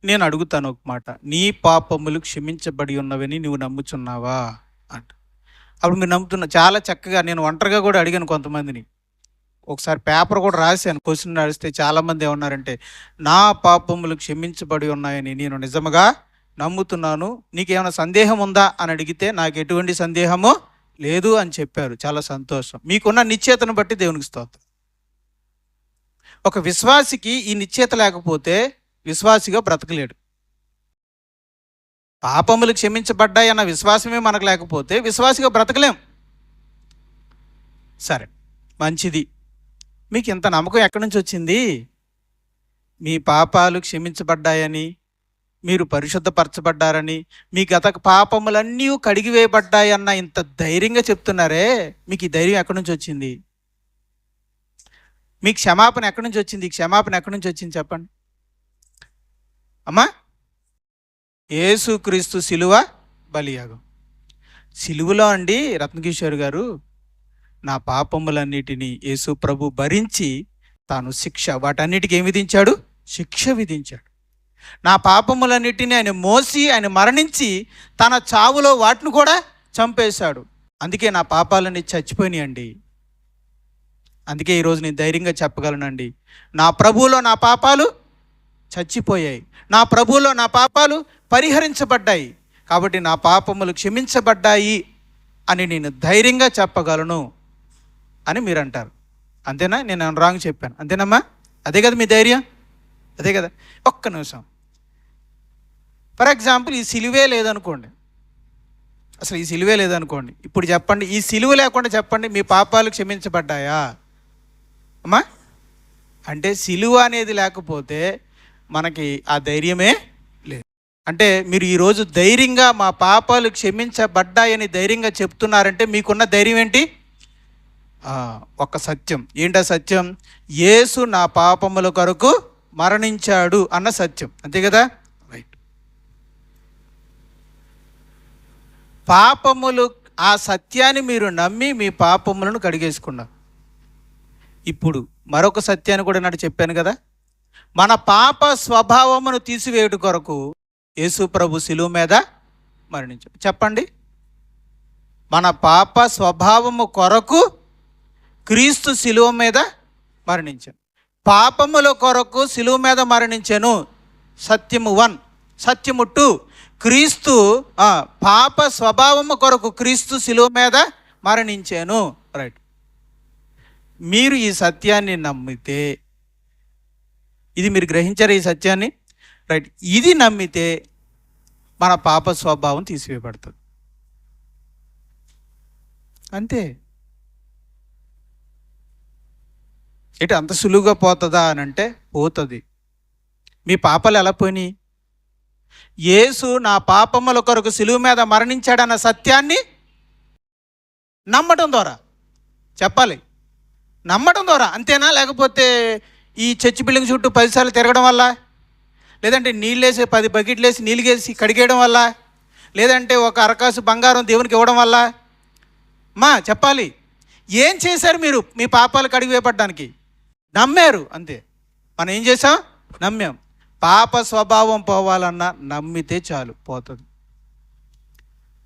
నేను అడుగుతాను ఒక మాట, నీ పాపములు క్షమించబడి ఉన్నవని నువ్వు నమ్ముచున్నావా అంట. అప్పుడు మీరు నమ్ముతున్నా. చాలా చక్కగా నేను ఒంటరిగా కూడా అడిగాను కొంతమందిని, ఒకసారి పేపర్ కూడా రాశాను, క్వశ్చన్ రాస్తే చాలామంది ఏమన్నారంటే, నా పాపములు క్షమించబడి ఉన్నాయని నేను నిజముగా నమ్ముతున్నాను, నీకేమైనా సందేహం ఉందా అని అడిగితే నాకు ఎటువంటి సందేహము లేదు అని చెప్పారు. చాలా సంతోషం. మీకున్న నిశ్చయతను బట్టి దేవునికి స్తోత్రం. ఒక విశ్వాసికి ఈ నిశ్చయత లేకపోతే విశ్వాసిగా బ్రతకలేడు. పాపములు క్షమించబడ్డాయి అన్న విశ్వాసమే మనకు లేకపోతే విశ్వాసిగా బ్రతకలేం. సరే, మంచిది. మీకు ఇంత నమ్మకం ఎక్కడి నుంచి వచ్చింది? మీ పాపాలు క్షమించబడ్డాయని, మీరు పరిశుద్ధపరచబడ్డారని, మీ గత పాపములన్నీ కడిగివేయబడ్డాయన్న ఇంత ధైర్యంగా చెప్తున్నారే, మీకు ఈ ధైర్యం ఎక్కడి నుంచి వచ్చింది? మీకు క్షమాపణ ఎక్కడి నుంచి వచ్చింది? క్షమాపణ ఎక్కడి నుంచి వచ్చింది చెప్పండి అమ్మా. యేసుక్రీస్తు శిలువ బలియాగం. శిలువలో అండి రత్నకిషోర్ గారు, నా పాపములన్నిటినీ యేసు ప్రభు భరించి తాను వాటన్నిటికీ ఏం విధించాడు? శిక్ష విధించాడు. నా పాపములన్నిటినీ ఆయన మోసి, ఆయన మరణించి తన చావులో వాటిని కూడా చంపేశాడు. అందుకే నా పాపాలన్నీ చచ్చిపోయినాయండి. అందుకే ఈరోజు నేను ధైర్యంగా చెప్పగలనండి, నా ప్రభువులో నా పాపాలు చచ్చిపోయాయి, నా ప్రభువులో నా పాపాలు పరిహరించబడ్డాయి, కాబట్టి నా పాపములు క్షమించబడ్డాయి అని నేను ధైర్యంగా చెప్పగలను అని మీరు అంటారు. అంతేనా? నేను రాంగ్ చెప్పాను అంతేనమ్మా? అదే కదా మీ ధైర్యం? అదే కదా. ఒక్క నిమిషం. ఫర్ ఎగ్జాంపుల్, ఈ సిలువే లేదనుకోండి, అసలు ఈ సిలువే లేదనుకోండి. ఇప్పుడు చెప్పండి, ఈ సిలువ లేకుండా చెప్పండి, మీ పాపాలు క్షమించబడ్డాయా అమ్మా? అంటే సిలువ అనేది లేకపోతే మనకి ఆ ధైర్యమే లేదు. అంటే మీరు ఈరోజు ధైర్యంగా మా పాపాలు క్షమించబడ్డాయని ధైర్యంగా చెప్తున్నారంటే మీకున్న ధైర్యం ఏంటి? ఒక సత్యం. ఏంటా సత్యం? యేసు నా పాపముల కొరకు మరణించాడు అన్న సత్యం. అంతే కదా? రైట్. పాపములు, ఆ సత్యాన్ని మీరు నమ్మి మీ పాపములను కడిగేసుకున్నారు. ఇప్పుడు మరొక సత్యాన్ని కూడా నాటి చెప్పాను కదా, మన పాప స్వభావమును తీసివేయుట కొరకు యేసు ప్రభు శిలువ మీద మరణించాడు. చెప్పండి, మన పాప స్వభావము కొరకు క్రీస్తు శిలువ మీద మరణించాను. పాపముల కొరకు శిలువ మీద మరణించాను. సత్యము 1. సత్యము 2, క్రీస్తు పాప స్వభావము కొరకు క్రీస్తు శిలువ మీద మరణించాను. రైట్. మీరు ఈ సత్యాన్ని నమ్మితే, ఇది మీరు గ్రహించారు ఈ సత్యాన్ని? రైట్. ఇది నమ్మితే మన పాప స్వభావం తీసివేయబడుతుంది. అంతే. ఇటు అంత సులువుగా పోతుందా అని అంటే పోతుంది. మీ పాపాలు ఎలా పోయినాయి? యేసు నా పాపముల కొరకు శిలువ మీద మరణించాడన్న సత్యాన్ని నమ్మటం ద్వారా చెప్పాలి. నమ్మటం ద్వారా అంతేనా? లేకపోతే ఈ చర్చి బిల్డింగ్ చుట్టూ 10 సార్లు తిరగడం వల్ల, లేదంటే నీళ్ళేసి 10 బకెట్లు వేసి నీళ్ళు వేసి కడిగేయడం వల్ల, లేదంటే ఒక అరకాసు బంగారం దేవునికి ఇవ్వడం వల్ల? చెప్పాలి. ఏం చేశారు మీరు మీ పాపాలు కడిగివేయబడ్డానికి? నమ్మారు. అంతే. మనం ఏం చేసాం? నమ్మాం. పాప స్వభావం పోవాలన్నా నమ్మితే చాలు, పోతుంది.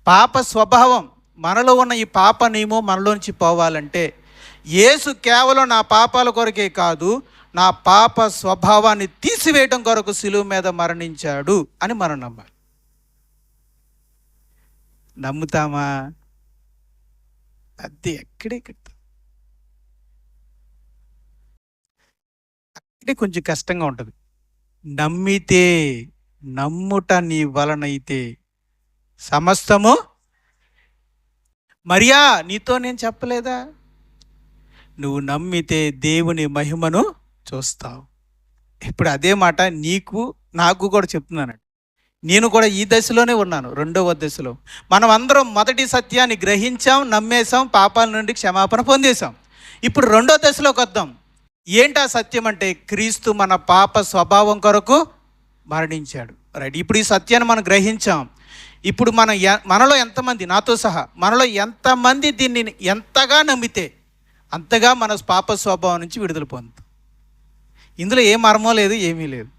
పాప స్వభావం, మనలో ఉన్న ఈ పాప నియమం మనలోంచి పోవాలంటే యేసు కేవలం నా పాపాల కొరకే కాదు, నా పాప స్వభావాన్ని తీసివేయడం కొరకు శిలువ మీద మరణించాడు అని మనం నమ్మాలి. నమ్ముతామా? అది అక్కడే కొంచెం కష్టంగా ఉంటుంది. నమ్మితే, నమ్ముట నీ వలనైతే సమస్తము. మరియా, నీతో నేను చెప్పలేదా? నువ్వు నమ్మితే దేవుని మహిమను చూస్తావు. ఇప్పుడు అదే మాట నీకు నాకు కూడా చెప్తున్నానండి. నేను కూడా ఈ దశలోనే ఉన్నాను, 2వ దశలో. మనం అందరం మొదటి సత్యాన్ని గ్రహించాం, నమ్మేశాం, పాపాల నుండి క్షమాపణ పొందేశాం. ఇప్పుడు 2వ దశలోకి వద్దాం. ఏంటా సత్యం అంటే క్రీస్తు మన పాప స్వభావం కొరకు మరణించాడు. రైట్. ఇప్పుడు ఈ సత్యాన్ని మనం గ్రహించాం. ఇప్పుడు మనలో ఎంతమంది, నాతో సహా మనలో ఎంతమంది దీన్ని ఎంతగా నమ్మితే అంతగా మన పాప స్వభావం నుంచి విడుదల పొందుతాం. ఇందులో ఏ మర్మం లేదు, ఏమీ లేదు.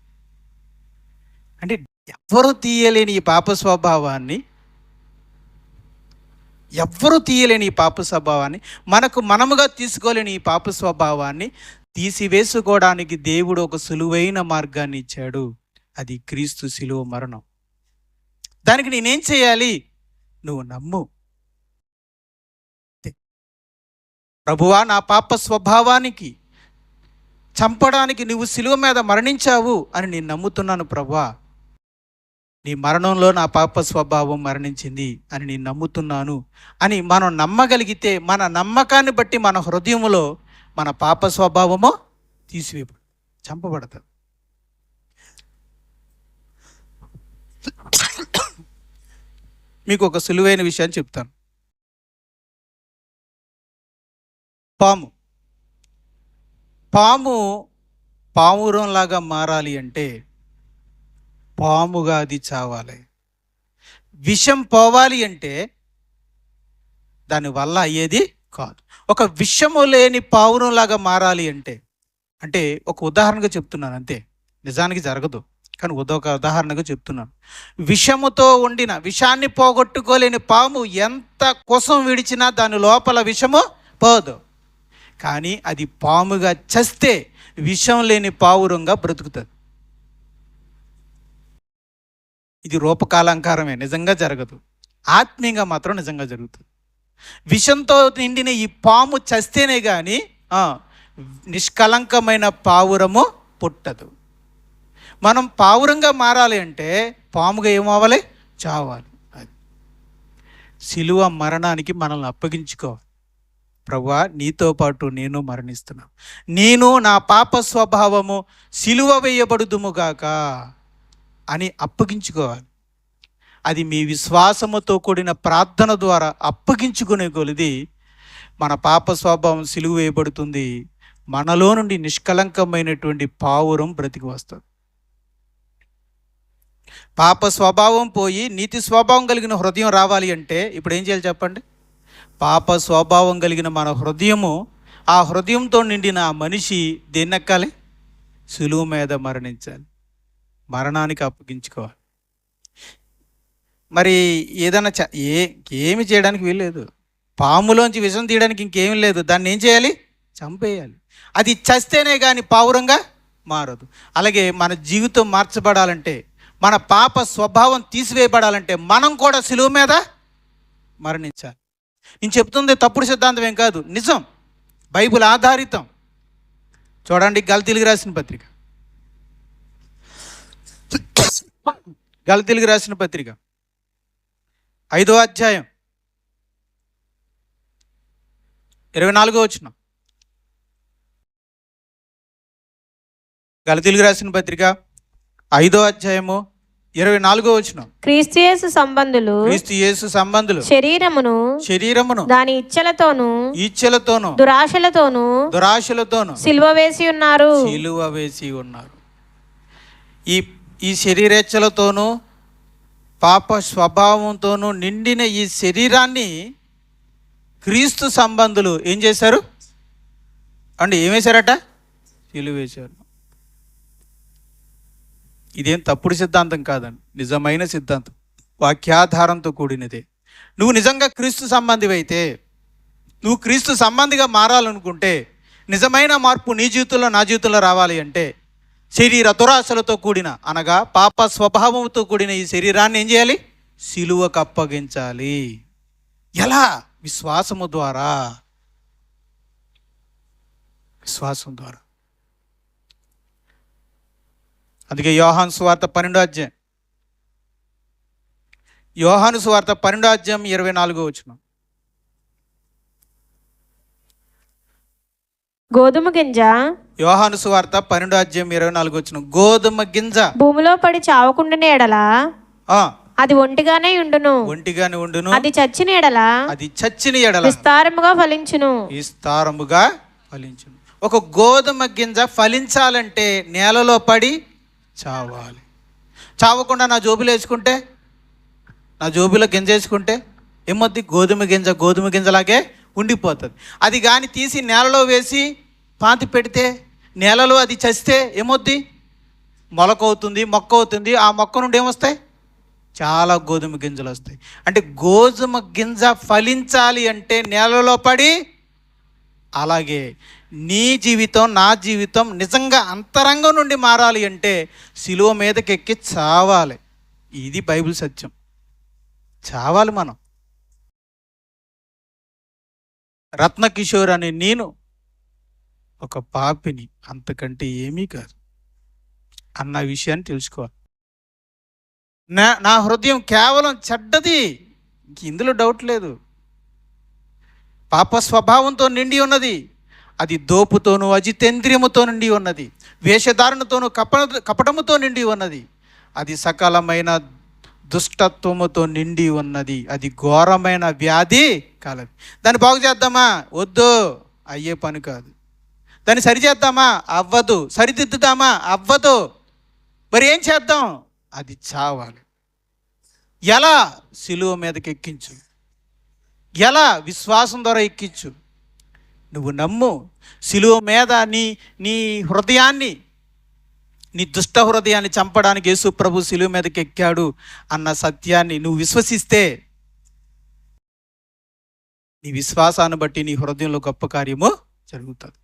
అంటే ఎవ్వరూ తీయలేని ఈ పాప స్వభావాన్ని, ఎవ్వరూ తీయలేని ఈ పాప స్వభావాన్ని, మనముగా తీసుకోలేని ఈ పాప స్వభావాన్ని తీసివేసుకోవడానికి దేవుడు ఒక సులువైన మార్గాన్ని ఇచ్చాడు. అది క్రీస్తు శిలువ మరణం. దానికి నేనేం చేయాలి? నువ్వు నమ్ము. ప్రభువా, నా పాప స్వభావానికి చంపడానికి నువ్వు శిలువ మీద మరణించావు అని నేను నమ్ముతున్నాను ప్రభువా. నీ మరణంలో నా పాప స్వభావం మరణించింది అని నేను నమ్ముతున్నాను అని మనం నమ్మగలిగితే, మన నమ్మకాన్ని బట్టి మన హృదయంలో మన పాప స్వభావము తీసివేయబడు, చంపబడతాడు. మీకు ఒక సులువైన విషయాన్ని చెప్తాను. పాము పావురంలాగా మారాలి అంటే పాముగా అది చావాలి. విషం పోవాలి అంటే దానివల్ల అయ్యేది కాదు. ఒక విషము లేని పావురంలాగా మారాలి అంటే ఒక ఉదాహరణగా చెప్తున్నాను అంతే, నిజానికి జరగదు కానీ ఒక ఉదాహరణగా చెప్తున్నాను. విషముతో వండిన, విషాన్ని పోగొట్టుకోలేని పాము ఎంత కోసం విడిచినా దాని లోపల విషము పోదు. కానీ అది పాముగా చస్తే విషం లేని పావురంగా బ్రతుకుతుంది. ఇది రూపకాలంకారమే, నిజంగా జరగదు. ఆత్మీయంగా మాత్రం నిజంగా జరుగుతుంది. విషంతో నిండిన ఈ పాము చస్తేనే కానీ నిష్కలంకమైన పావురము పుట్టదు. మనం పావురంగా మారాలి అంటే పాముగా ఏమవ్వాలి? చావాలి. అది శిలువ మరణానికి మనల్ని అప్పగించుకోవాలి. ప్రభువా, నీతో పాటు నేను మరణిస్తున్నాను, నేను నా పాప స్వభావము శిలువ వేయబడుదుముగాక అని అప్పగించుకోవాలి. అది మీ విశ్వాసముతో కూడిన ప్రార్థన ద్వారా అప్పగించుకునే కొలిది మన పాప స్వభావం సిలువ వేయబడుతుంది. మనలో నుండి నిష్కలంకమైనటువంటి పావురం బ్రతికి వస్తుంది. పాప స్వభావం పోయి నీతి స్వభావం కలిగిన హృదయం రావాలి అంటే ఇప్పుడు ఏం చేయాలి చెప్పండి? పాప స్వభావం కలిగిన మన హృదయము, ఆ హృదయంతో నిండిన ఆ మనిషి దేన్నెక్కాలి? సులువు మీద మరణించాలి, మరణానికి అప్పగించుకోవాలి. మరి ఏదైనా ఏమి చేయడానికి వీల్లేదు. పాములోంచి విషం తీయడానికి ఇంకేమీ లేదు. దాన్ని ఏం చేయాలి? చంపేయాలి. అది చస్తేనే కానీ పావురంగా మారదు. అలాగే మన జీవితం మార్చబడాలంటే, మన పాప స్వభావం తీసివేయబడాలంటే మనం కూడా సిలువ మీద మరణించాలి. నేను చెప్తుంది తప్పుడు సిద్ధాంతం ఏం కాదు, నిజం, బైబిల్ ఆధారితం. చూడండి, గలతీయులకు రాసిన పత్రిక, గలతీయులకు రాసిన పత్రిక 5వ అధ్యాయం 24వ వచనం. గలతీయులకు రాసిన పత్రిక 5వ అధ్యాయము 24వ వచనం. క్రీస్తు యేసు సంబంధులు శరీరమును దాని ఇచ్చలతోను దురాశలతోను సిలువ వేసి ఉన్నారు. ఈ శరీరేచ్ఛలతోనూ పాప స్వభావంతోనూ నిండిన ఈ శరీరాన్ని క్రీస్తు సంబంధులు ఏం చేశారు అండి? ఏం వేశారట? సిలువ వేశారు. ఇదేం తప్పుడు సిద్ధాంతం కాదండి, నిజమైన సిద్ధాంతం, వాక్యాధారంతో కూడినదే. నువ్వు నిజంగా క్రీస్తు సంబంధివైతే, నువ్వు క్రీస్తు సంబంధిగా మారాలనుకుంటే, నిజమైన మార్పు నీ జీవితంలో నా జీవితంలో రావాలి అంటే శరీర దురాశలతో కూడిన, అనగా పాప స్వభావంతో కూడిన ఈ శరీరాన్ని ఏం చేయాలి? సిలువకు అప్పగించాలి. ఎలా? విశ్వాసము ద్వారా. విశ్వాసం ద్వారా. అందుకే యోహాను సువార్త 12వ అధ్యాయం 24వ వచనం. గోధుమ గింజ, యోహాను సువార్త 12వ అధ్యాయం 24వ వచనం. గోధుమ గింజ భూమిలో పడి చావకుండానే ఎడలా అది ఒంటిగానే ఉండును. అది చచ్చిన ఎడల విస్తారముగా ఫలించును. ఒక గోధుమ గింజ ఫలించాలంటే నేలలో పడి చావాలి. చావకుండా నా జోబులో గింజ వేసుకుంటే ఏమొద్ది? గోధుమ గింజలాగే ఉండిపోతుంది. అది కానీ తీసి నేలలో వేసి పాతి పెడితే, నేలలో అది చస్తే ఏమొద్ది? మొక్క అవుతుంది. ఆ మొక్క నుండి ఏమొస్తాయి? చాలా గోధుమ గింజలు వస్తాయి. అంటే గోధుమ గింజ ఫలించాలి అంటే నేలలో పడి, అలాగే నీ జీవితం, నా జీవితం నిజంగా అంతరంగం నుండి మారాలి అంటే సిలువ మీదకి ఎక్కి చావాలి. ఇది బైబిల్ సత్యం. చావాలి మనం. రత్నకిషోర్ అనే నేను ఒక పాపిని, అంతకంటే ఏమీ కాదు అన్న విషయాన్ని తెలుసుకోవాలి. నా హృదయం కేవలం చెడ్డది, ఇందులో డౌట్ లేదు. పాప స్వభావంతో నిండి ఉన్నది, అది దోపుతోనూ అజితేంద్రియముతో నిండి ఉన్నది, వేషధారణతోనూ కపటముతో నిండి ఉన్నది, అది సకలమైన దుష్టత్వముతో నిండి ఉన్నది, అది ఘోరమైన వ్యాధి కలది. దాన్ని బాగు చేద్దామా? వద్దు, అయ్యే పని కాదు. దాన్ని సరిచేద్దామా? అవ్వదు. సరిదిద్దుదామా? అవ్వదు. మరి ఏం చేద్దాం? అది చావాలి. ఎలా? సిలువ మీదకి ఎక్కించు. ఎలా? విశ్వాసం ద్వారా ఎక్కించు. నువ్వు నమ్ము, సిలువ మీద నీ హృదయాన్ని, నీ దుష్ట హృదయాన్ని చంపడానికి యేసు ప్రభు సిలువ మీదకి ఎక్కాడు అన్న సత్యాన్ని నువ్వు విశ్వసిస్తే, నీ విశ్వాసాన్ని బట్టి నీ హృదయంలో గొప్ప కార్యము జరుగుతుంది.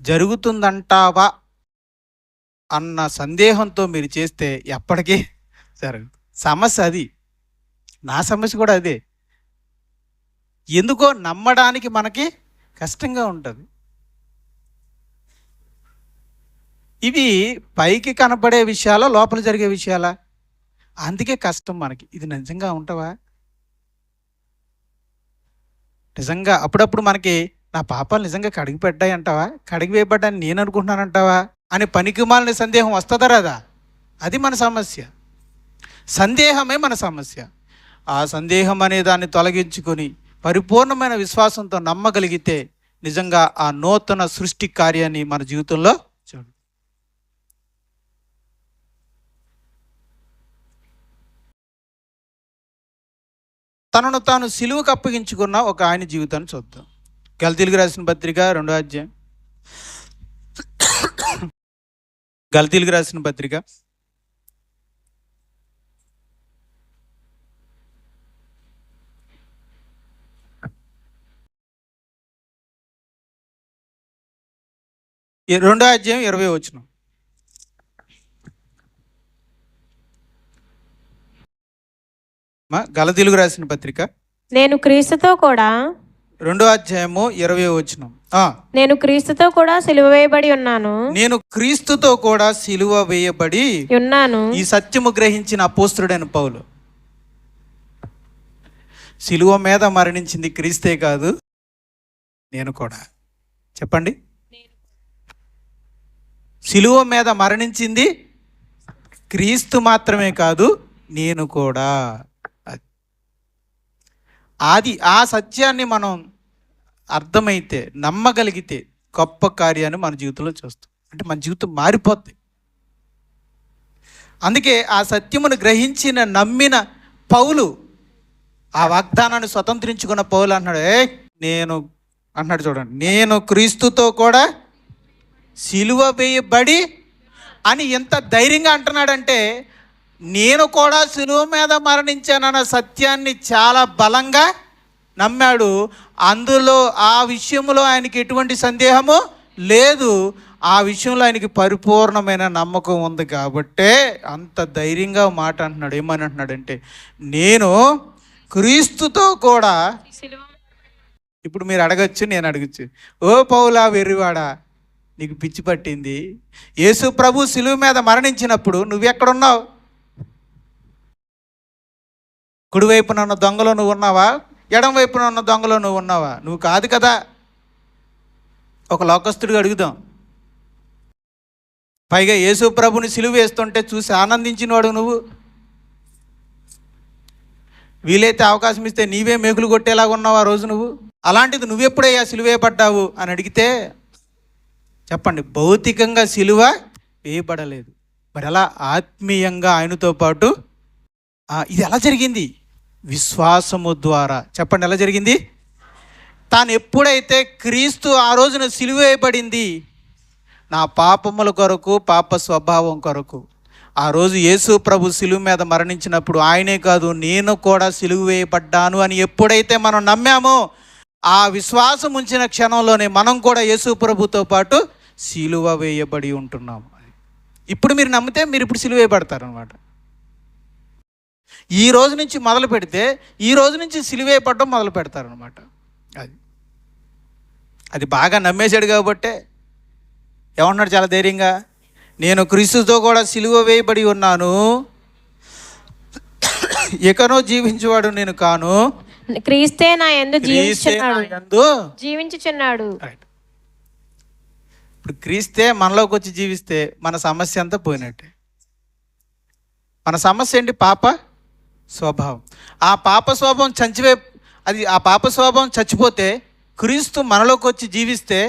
జరుగుతుందంటావా అన్న సందేహంతో మీరు చేస్తే ఎప్పటికీ జరగదు. సమస్య అది. నా సమస్య కూడా అదే. ఎందుకో నమ్మడానికి మనకి కష్టంగా ఉంటుంది. ఇవి పైకి కనపడే విషయాలా, లోపల జరిగే విషయాలా? అందుకే కష్టం మనకి. ఇది నిజంగా ఉంటావా? నిజంగా అప్పుడప్పుడు మనకి నా పాపాలు నిజంగా కడిగిపెట్టాయి అంటావా, కడిగివేయబడ్డాని నేను అనుకుంటున్నానంటావా అని పనికిమాలిన సందేహం వస్తుందా రాదా? అది మన సమస్య. సందేహమే మన సమస్య. ఆ సందేహం అనే దాన్ని తొలగించుకొని పరిపూర్ణమైన విశ్వాసంతో నమ్మగలిగితే నిజంగా ఆ నూతన సృష్టి కార్యాన్ని మన జీవితంలో చూడు. తనను తాను సిలువకు అప్పగించుకున్న ఒక ఆయన జీవితాన్ని చూద్దాం. గలతీయులకు రాసిన పత్రిక 2వ అధ్యాయం. గలతీయులకు రాసిన పత్రిక 2వ అధ్యాయం 20వ వచనం. గలతీయులకు రాసిన పత్రిక నేను క్రీస్తుతో కూడా 2వ అధ్యాయము 20వ వచనం. నేను క్రీస్తుతో కూడా సిలువ వేయబడి ఉన్నాను. నేను క్రీస్తుతో కూడా సిలువ వేయబడి ఉన్నాను. ఈ సత్యము గ్రహించిన అపోస్తలుడైన పౌలు. సిలువ మీద మరణించింది క్రీస్తే కాదు, నేను కూడా. చెప్పండి. సిలువ మీద మరణించింది క్రీస్తు మాత్రమే కాదు, నేను కూడా. ఆ సత్యాన్ని మనం అర్థమైతే, నమ్మగలిగితే గొప్ప కార్యాన్ని మన జీవితంలో చూస్తాం. అంటే మన జీవితం మారిపోద్ది. అందుకే ఆ సత్యమును గ్రహించిన నమ్మిన పౌలు, ఆ వాగ్దానాన్ని స్వతంత్రించుకున్న పౌలు అన్నాడు, నేను అన్నాడు చూడండి, నేను క్రీస్తుతో కూడా సిలువ వేయబడి అని ఎంత ధైర్యంగా అంటున్నాడంటే, నేను కూడా సిలువ మీద మరణించానన్న సత్యాన్ని చాలా బలంగా నమ్మాడు. అందులో ఆ విషయంలో ఆయనకి ఎటువంటి సందేహము లేదు. ఆ విషయంలో ఆయనకి పరిపూర్ణమైన నమ్మకం ఉంది కాబట్టే అంత ధైర్యంగా మాట అంటున్నాడు. ఏమని అంటున్నాడంటే, నేను క్రీస్తుతో కూడా. ఇప్పుడు మీరు అడగచ్చు, నేను అడగచ్చు, ఓ పౌలా వెర్రివాడా, నీకు పిచ్చి పట్టింది. యేసు ప్రభు సిలువ మీద మరణించినప్పుడు నువ్వెక్కడున్నావు? కుడివైపున ఉన్న దొంగలో నువ్వు ఉన్నావా? ఎడం వైపున ఉన్న దొంగలో నువ్వు ఉన్నావా? నువ్వు కాదు కదా. ఒక లోకస్తుడిగా అడుగుదాం. పైగా యేసు ప్రభుని సిలువ వేస్తుంటే చూసి ఆనందించినవాడు నువ్వు. వీలైతే అవకాశం ఇస్తే నీవే మేకులు కొట్టేలాగా ఉన్నావు ఆ రోజు నువ్వు. అలాంటిది నువ్వెప్పుడయ్యా సిలువ వేయబడ్డావు అని అడిగితే చెప్పండి, భౌతికంగా సిలువ వేయబడలేదు. మరి అలా ఆత్మీయంగా ఆయనతో పాటు ఇది ఎలా జరిగింది? విశ్వాసము ద్వారా. చెప్పండి, ఎలా జరిగింది? తాను ఎప్పుడైతే క్రీస్తు ఆ రోజున సిలువ వేయబడింది, నా పాపముల కొరకు, పాప స్వభావం కొరకు, ఆ రోజు యేసు ప్రభు సిలువ మీద మరణించినప్పుడు ఆయనే కాదు నేను కూడా సిలువ వేయబడ్డాను అని ఎప్పుడైతే మనం నమ్మామో, ఆ విశ్వాసం ఉంచిన క్షణంలోనే మనం కూడా యేసు ప్రభుతో పాటు సిలువ వేయబడి ఉంటున్నాము. ఇప్పుడు మీరు నమ్మితే మీరు ఇప్పుడు సిలువ వేయబడతారు అన్నమాట. ఈ రోజు నుంచి మొదలు పెడితే ఈ రోజు నుంచి సిలువేయబడడం మొదలు పెడతారనమాట. అది బాగా నమ్మేశాడు కాబట్టే ఏమన్నాడు చాలా ధైర్యంగా, నేను క్రీస్తుతో కూడా సిలువ వేయబడి ఉన్నాను, ఇకనో జీవించేవాడు నేను కాను, క్రీస్తే నా యందు జీవించుచున్నాడు. ఇప్పుడు క్రీస్తే మనలోకి వచ్చి జీవిస్తే మన సమస్య అంతా పోయినట్టే. మన సమస్య ఏంటి? పాప స్వభావం. ఆ పాప స్వభావం ఆ పాప స్వభావం చచ్చిపోతే క్రీస్తు మనలోకి వచ్చి జీవిస్తే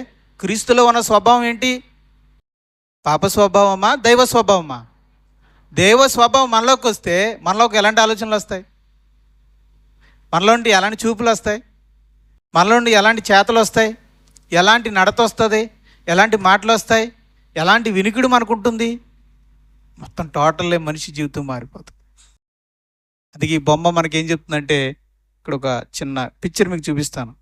క్రీస్తులో ఉన్న స్వభావం ఏంటి? పాప స్వభావమా, దైవ స్వభావమా? దైవ స్వభావం మనలోకి వస్తే మనలోకి ఎలాంటి ఆలోచనలు వస్తాయి? మనలో నుండి ఎలాంటి చూపులు వస్తాయి? మనలో నుండి ఎలాంటి చేతలు వస్తాయి? ఎలాంటి నడత వస్తుంది? ఎలాంటి మాటలు వస్తాయి? ఎలాంటి వినికిడి మనకుంటుంది? మొత్తం టోటల్లే మనిషి జీవితం మారిపోతుంది. అందుకే ఈ బొమ్మ మనకేం చెప్తుందంటే, ఇక్కడ ఒక చిన్న పిక్చర్ మీకు చూపిస్తాను.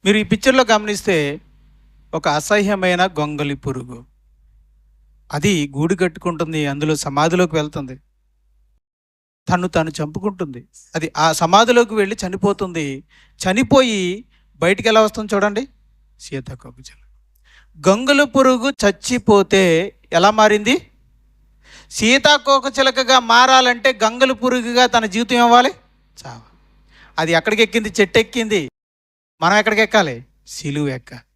మీరు ఈ పిక్చర్లో గమనిస్తే ఒక అసహ్యమైన గొంగలి పురుగు, అది గూడు కట్టుకుంటుంది, అందులో సమాధిలోకి వెళ్తుంది, తను చంపుకుంటుంది. అది ఆ సమాధిలోకి వెళ్ళి చనిపోతుంది. చనిపోయి బయటికి ఎలా వస్తుంది చూడండి, సీతాకోకచిలుక. గొంగలి పురుగు చచ్చిపోతే ఎలా మారింది? సీతాకోకచిలుకగా మారాలంటే గొంగలి పురుగుగా తన జీవితం ఇవ్వాలి, చావ. అది ఎక్కడికి ఎక్కింది? చెట్టు ఎక్కింది. మనం ఎక్కడికి ఎక్కాలి? సిలువ ఎక్కాలి.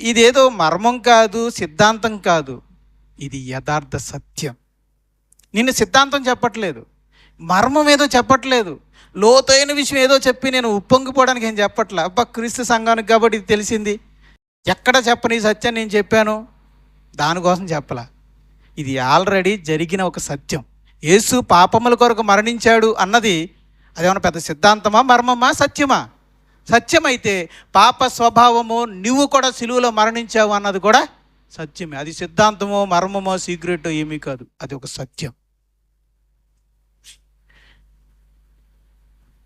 ఇదేదో మర్మం కాదు, సిద్ధాంతం కాదు, ఇది యథార్థ సత్యం. నిన్ను సిద్ధాంతం చెప్పట్లేదు, మర్మం ఏదో చెప్పట్లేదు, లోతైన విషయం ఏదో చెప్పి నేను ఉప్పొంగిపోవడానికి ఏం చెప్పట్లే. అబ్బా క్రీస్తు సంఘానికి కాబట్టి ఇది తెలిసింది, ఎక్కడ చెప్పని ఈ సత్యం నేను చెప్పాను, దానికోసం చెప్పలా. ఇది ఆల్రెడీ జరిగిన ఒక సత్యం. యేసు పాపముల కొరకు మరణించాడు అన్నది అదేమన్నా పెద్ద సిద్ధాంతమా, మర్మమా, సత్యమా? సత్యమైతే పాప స్వభావము నువ్వు కూడా సిలువలో మరణించావు అన్నది కూడా సత్యమే. అది సిద్ధాంతమో, మర్మమో, సీక్రెట్ ఏమీ కాదు, అది ఒక సత్యం.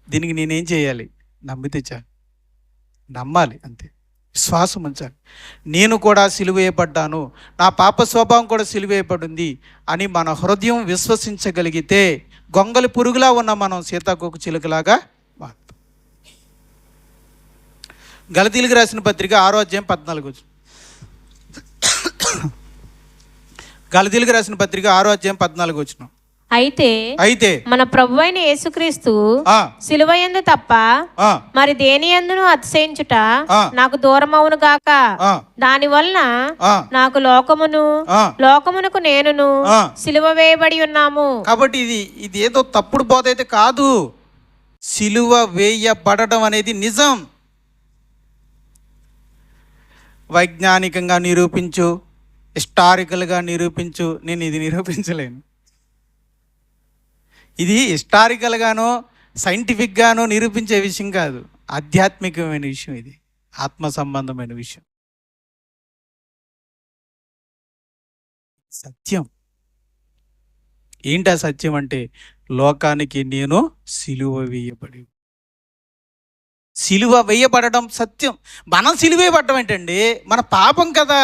దీనికి నేనేం చేయాలి? నమ్మితే చాలు, నమ్మాలి అంతే, విశ్వాసం ఉంచాలి. నేను కూడా సిలువేయబడ్డాను, నా పాప స్వభావం కూడా సిలువేయబడింది అని మన హృదయం విశ్వసించగలిగితే గొంగలి పురుగులా ఉన్న మనం సీతాకోకచిలుకలాగా మారుతాం. గలతీయులకు రాసిన పత్రిక 6వ అధ్యాయం 14. గలతీయులకు రాసిన పత్రిక 6వ అధ్యాయం 14. అయితే మన ప్రభువైన యేసుక్రీస్తు సిలువయందు తప్ప మరి దేని యందును అతిశయించుట నాకు దూరమవును గాక. దాని వలన నాకు లోకమునకు నేనును సిలువ వేయబడి ఉన్నాము. కాబట్టి ఇది ఏదో తప్పుడు బోధ అయితే కాదు. సిలువ వేయబడడం అనేది నిజం. వైజ్ఞానికంగా నిరూపించు, హిస్టారికల్గా నిరూపించు, నేను ఇది నిరూపించలేను. ఇది హిస్టారికల్గానో సైంటిఫిక్గానో నిరూపించే విషయం కాదు, ఆధ్యాత్మికమైన విషయం, ఇది ఆత్మ సంబంధమైన విషయం, సత్యం. ఏంటి ఆ సత్యం అంటే, లోకానికి నేను సిలువ వేయబడడం సత్యం. మనం సిలువ వేయబడడం ఏంటండి? మన పాపం కదా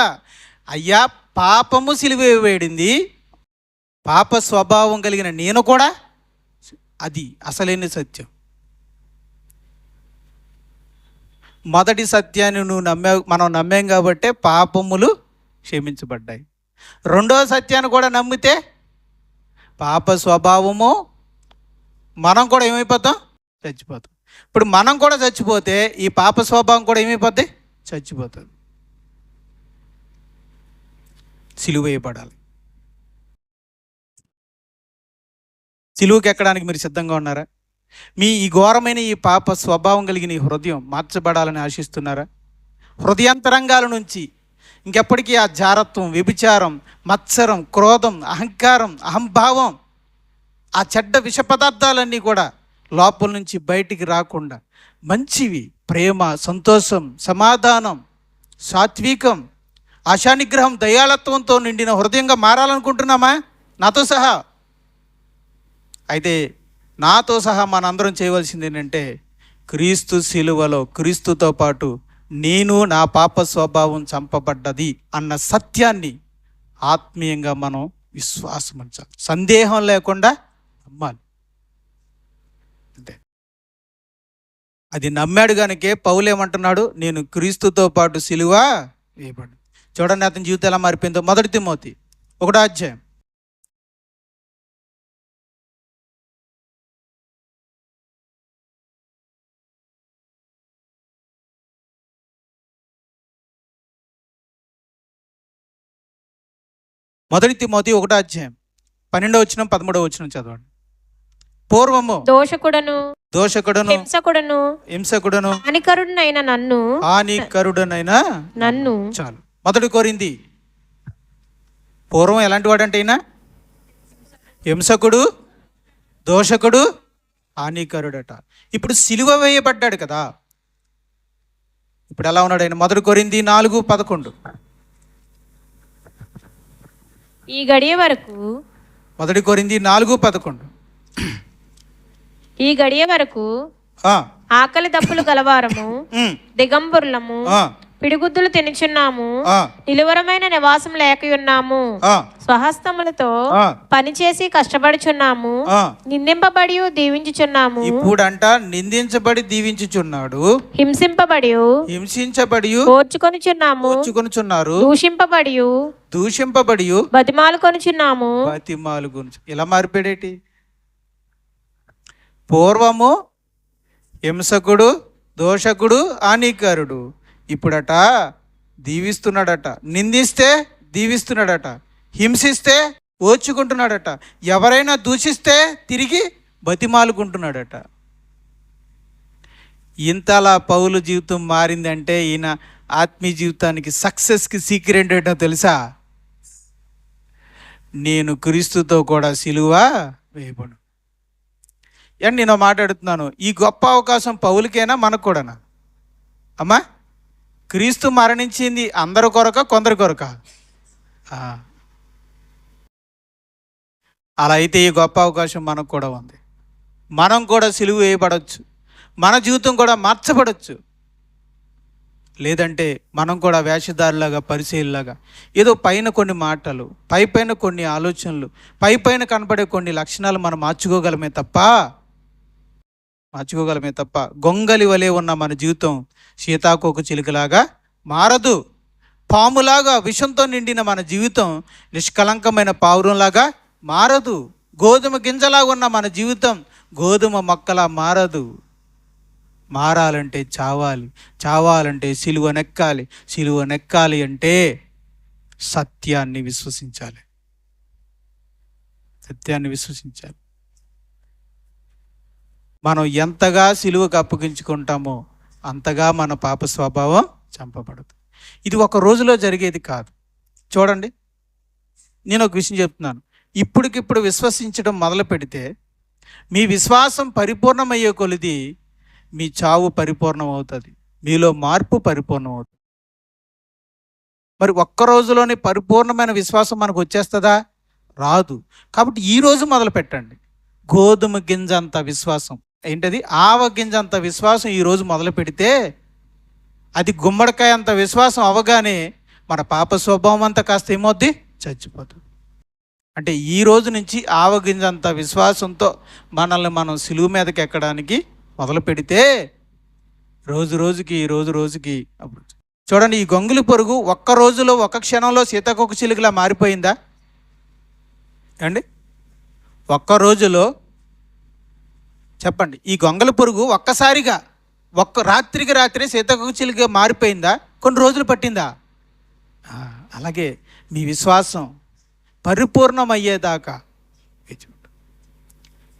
అయ్యా, పాపము సిలువ వేయబడింది, పాప స్వభావం కలిగిన నేను కూడా, అది అసలైన సత్యం. మొదటి సత్యాన్ని మనం నమ్మాం కాబట్టే పాపములు క్షమించబడ్డాయి. రెండవ సత్యాన్ని కూడా నమ్మితే పాప స్వభావము మనం కూడా ఏమైపోతాం? చచ్చిపోతాం. ఇప్పుడు మనం కూడా చచ్చిపోతే ఈ పాప స్వభావం కూడా ఏమైపోద్ది? చచ్చిపోతుంది. సిలువ వేయబడాలి. సిలువకి ఎక్కడానికి మీరు సిద్ధంగా ఉన్నారా? మీ ఈ ఘోరమైన ఈ పాప స్వభావం కలిగిన ఈ హృదయం మార్చబడాలని ఆశిస్తున్నారా? హృదయాంతరంగాల నుంచి ఇంకెప్పటికీ ఆ జారత్వం, వ్యభిచారం, మత్సరం, క్రోధం, అహంకారం, అహంభావం, ఆ చెడ్డ విష పదార్థాలన్నీ కూడా లోపల నుంచి బయటికి రాకుండా మంచివి, ప్రేమ, సంతోషం, సమాధానం, సాత్వికం, ఆశానిగ్రహం, దయాళత్వంతో నిండిన హృదయంగా మారాలనుకుంటున్నామా? నాతో సహా. అయితే నాతో సహా మనందరం చేయవలసింది ఏంటంటే క్రీస్తు శిలువలో క్రీస్తుతో పాటు నేను నా పాప స్వభావం చంపబడ్డది అన్న సత్యాన్ని ఆత్మీయంగా మనం విశ్వాసం ఉంచాలి, సందేహం లేకుండా నమ్మాలి. అంతే. అది నమ్మాడు కనుకే పౌలు ఏమంటున్నాడు, నేను క్రీస్తుతో పాటు సిలువ వేయబడి. చూడండి అతని జీవితం ఎలా మారిపోయిందో. 1 తిమోతి 1వ అధ్యాయం. మొదటి తిమోతి 1వ అధ్యాయం 12వ వచనం 13వ వచనం చదవండి. పూర్వము దోషకుడను హింసకుడను హానికరుడనైన నన్ను చాలు. 1 కొరింథీ. పూర్వం ఎలాంటి వాడంటే అయినా హింసకుడు, దోషకుడు, హానికరుడట. ఇప్పుడు సిలువ వేయబడ్డాడు కదా, ఇప్పుడు ఎలా ఉన్నాడు ఆయన? 1 కొరింథీ 4:11. ఈ గడియ వరకు 1 కొరింథీ 4:11. ఈ గడియ వరకు ఆకలి దప్పులు గలవారము, దిగంబరులము, పిడిగుద్దులు తినుచున్నాము, నిలువరమైన నివాసం లేకయున్నాము, స్వహస్తములతో పనిచేసి కష్టపడుచున్నాము, నిందింపబడి దీవించుచున్నాము. ఇప్పుడంట నిందించబడి దీవించుచున్నాడు, హింసించబడి ఓర్చుకొనుచున్నారు, దూషింపబడి బతిమాలుకొనుచున్నాము. ఇలా మారిపోయేటి. పూర్వము హింసకుడు, దోషకుడు, హానికరుడు. ఇప్పుడట దీవిస్తున్నాడట, నిందిస్తే దీవిస్తున్నాడట, హింసిస్తే ఓర్చుకుంటున్నాడట, ఎవరైనా దూషిస్తే తిరిగి బతిమాలుకుంటున్నాడట. ఇంతలా పౌలు జీవితం మారిందంటే ఈయన ఆత్మీయ జీవితానికి సక్సెస్కి సీక్రెట్ ఏంటో తెలుసా? నేను క్రీస్తుతో కూడా సిలువ వేయబడు. అండ్ నేను మాట్లాడుతున్నాను, ఈ గొప్ప అవకాశం పౌలుకేనా మనకు కూడానా? అమ్మా, క్రీస్తు మరణించింది అందరి కొరక కొందరి కొరక? అలా అయితే ఈ గొప్ప అవకాశం మనకు కూడా ఉంది. మనం కూడా సిలువ వేయబడవచ్చు, మన జీవితం కూడా మార్చబడవచ్చు. లేదంటే మనం కూడా వేషధారులాగా, పరిచయలాగా ఏదో పైన కొన్ని మాటలు, పైన కొన్ని ఆలోచనలు, పైన కనబడే కొన్ని లక్షణాలు మనం మార్చుకోగలమే తప్ప గొంగలి వలె ఉన్న మన జీవితం సీతాకోక చిలుకలాగా మారదు. పాములాగా విషంతో నిండిన మన జీవితం నిష్కలంకమైన పావురంలాగా మారదు. గోధుమ గింజలాగా ఉన్న మన జీవితం గోధుమ మొక్కలా మారదు. మారాలంటే చావాలంటే సిలువ నెక్కాలి అంటే సత్యాన్ని విశ్వసించాలి. మనం ఎంతగా సిలువకు అప్పగించుకుంటామో అంతగా మన పాప స్వభావం చంపబడదు. ఇది ఒక రోజులో జరిగేది కాదు. చూడండి, నేను ఒక విషయం చెప్తున్నాను. ఇప్పటికిప్పుడు విశ్వసించడం మొదలు పెడితే మీ విశ్వాసం పరిపూర్ణమయ్యే కొలిది మీ చావు పరిపూర్ణం అవుతుంది, మీలో మార్పు పరిపూర్ణం అవుతుంది. మరి ఒక్క రోజులోనే పరిపూర్ణమైన విశ్వాసం మనకు వచ్చేస్తుందా? రాదు. కాబట్టి ఈరోజు మొదలు పెట్టండి. గోధుమ గింజ అంత విశ్వాసం, ఏంటది, ఆవ గింజ అంత విశ్వాసం ఈరోజు మొదలు పెడితే అది గుమ్మడికాయ అంత విశ్వాసం అవగానే మన పాప స్వభావం అంతా కాస్త ఏమవుద్ది? చచ్చిపోతుంది. అంటే ఈ రోజు నుంచి ఆవ గింజ అంత విశ్వాసంతో మనల్ని మనం సిలువ మీదకి ఎక్కడానికి మొదలు పెడితే రోజు రోజుకి అప్పుడు చూడండి, ఈ గొంగులి పొరుగు ఒక్క రోజులో, ఒక్క క్షణంలో సీతాకోక చిలుకలా మారిపోయిందా అండి? ఒక్క రోజులో చెప్పండి, ఈ గొంగలి పొరుగు ఒక్కసారిగా రాత్రికి రాత్రి సీతాకోక చిలుక మారిపోయిందా? కొన్ని రోజులు పట్టిందా? అలాగే మీ విశ్వాసం పరిపూర్ణమయ్యేదాకా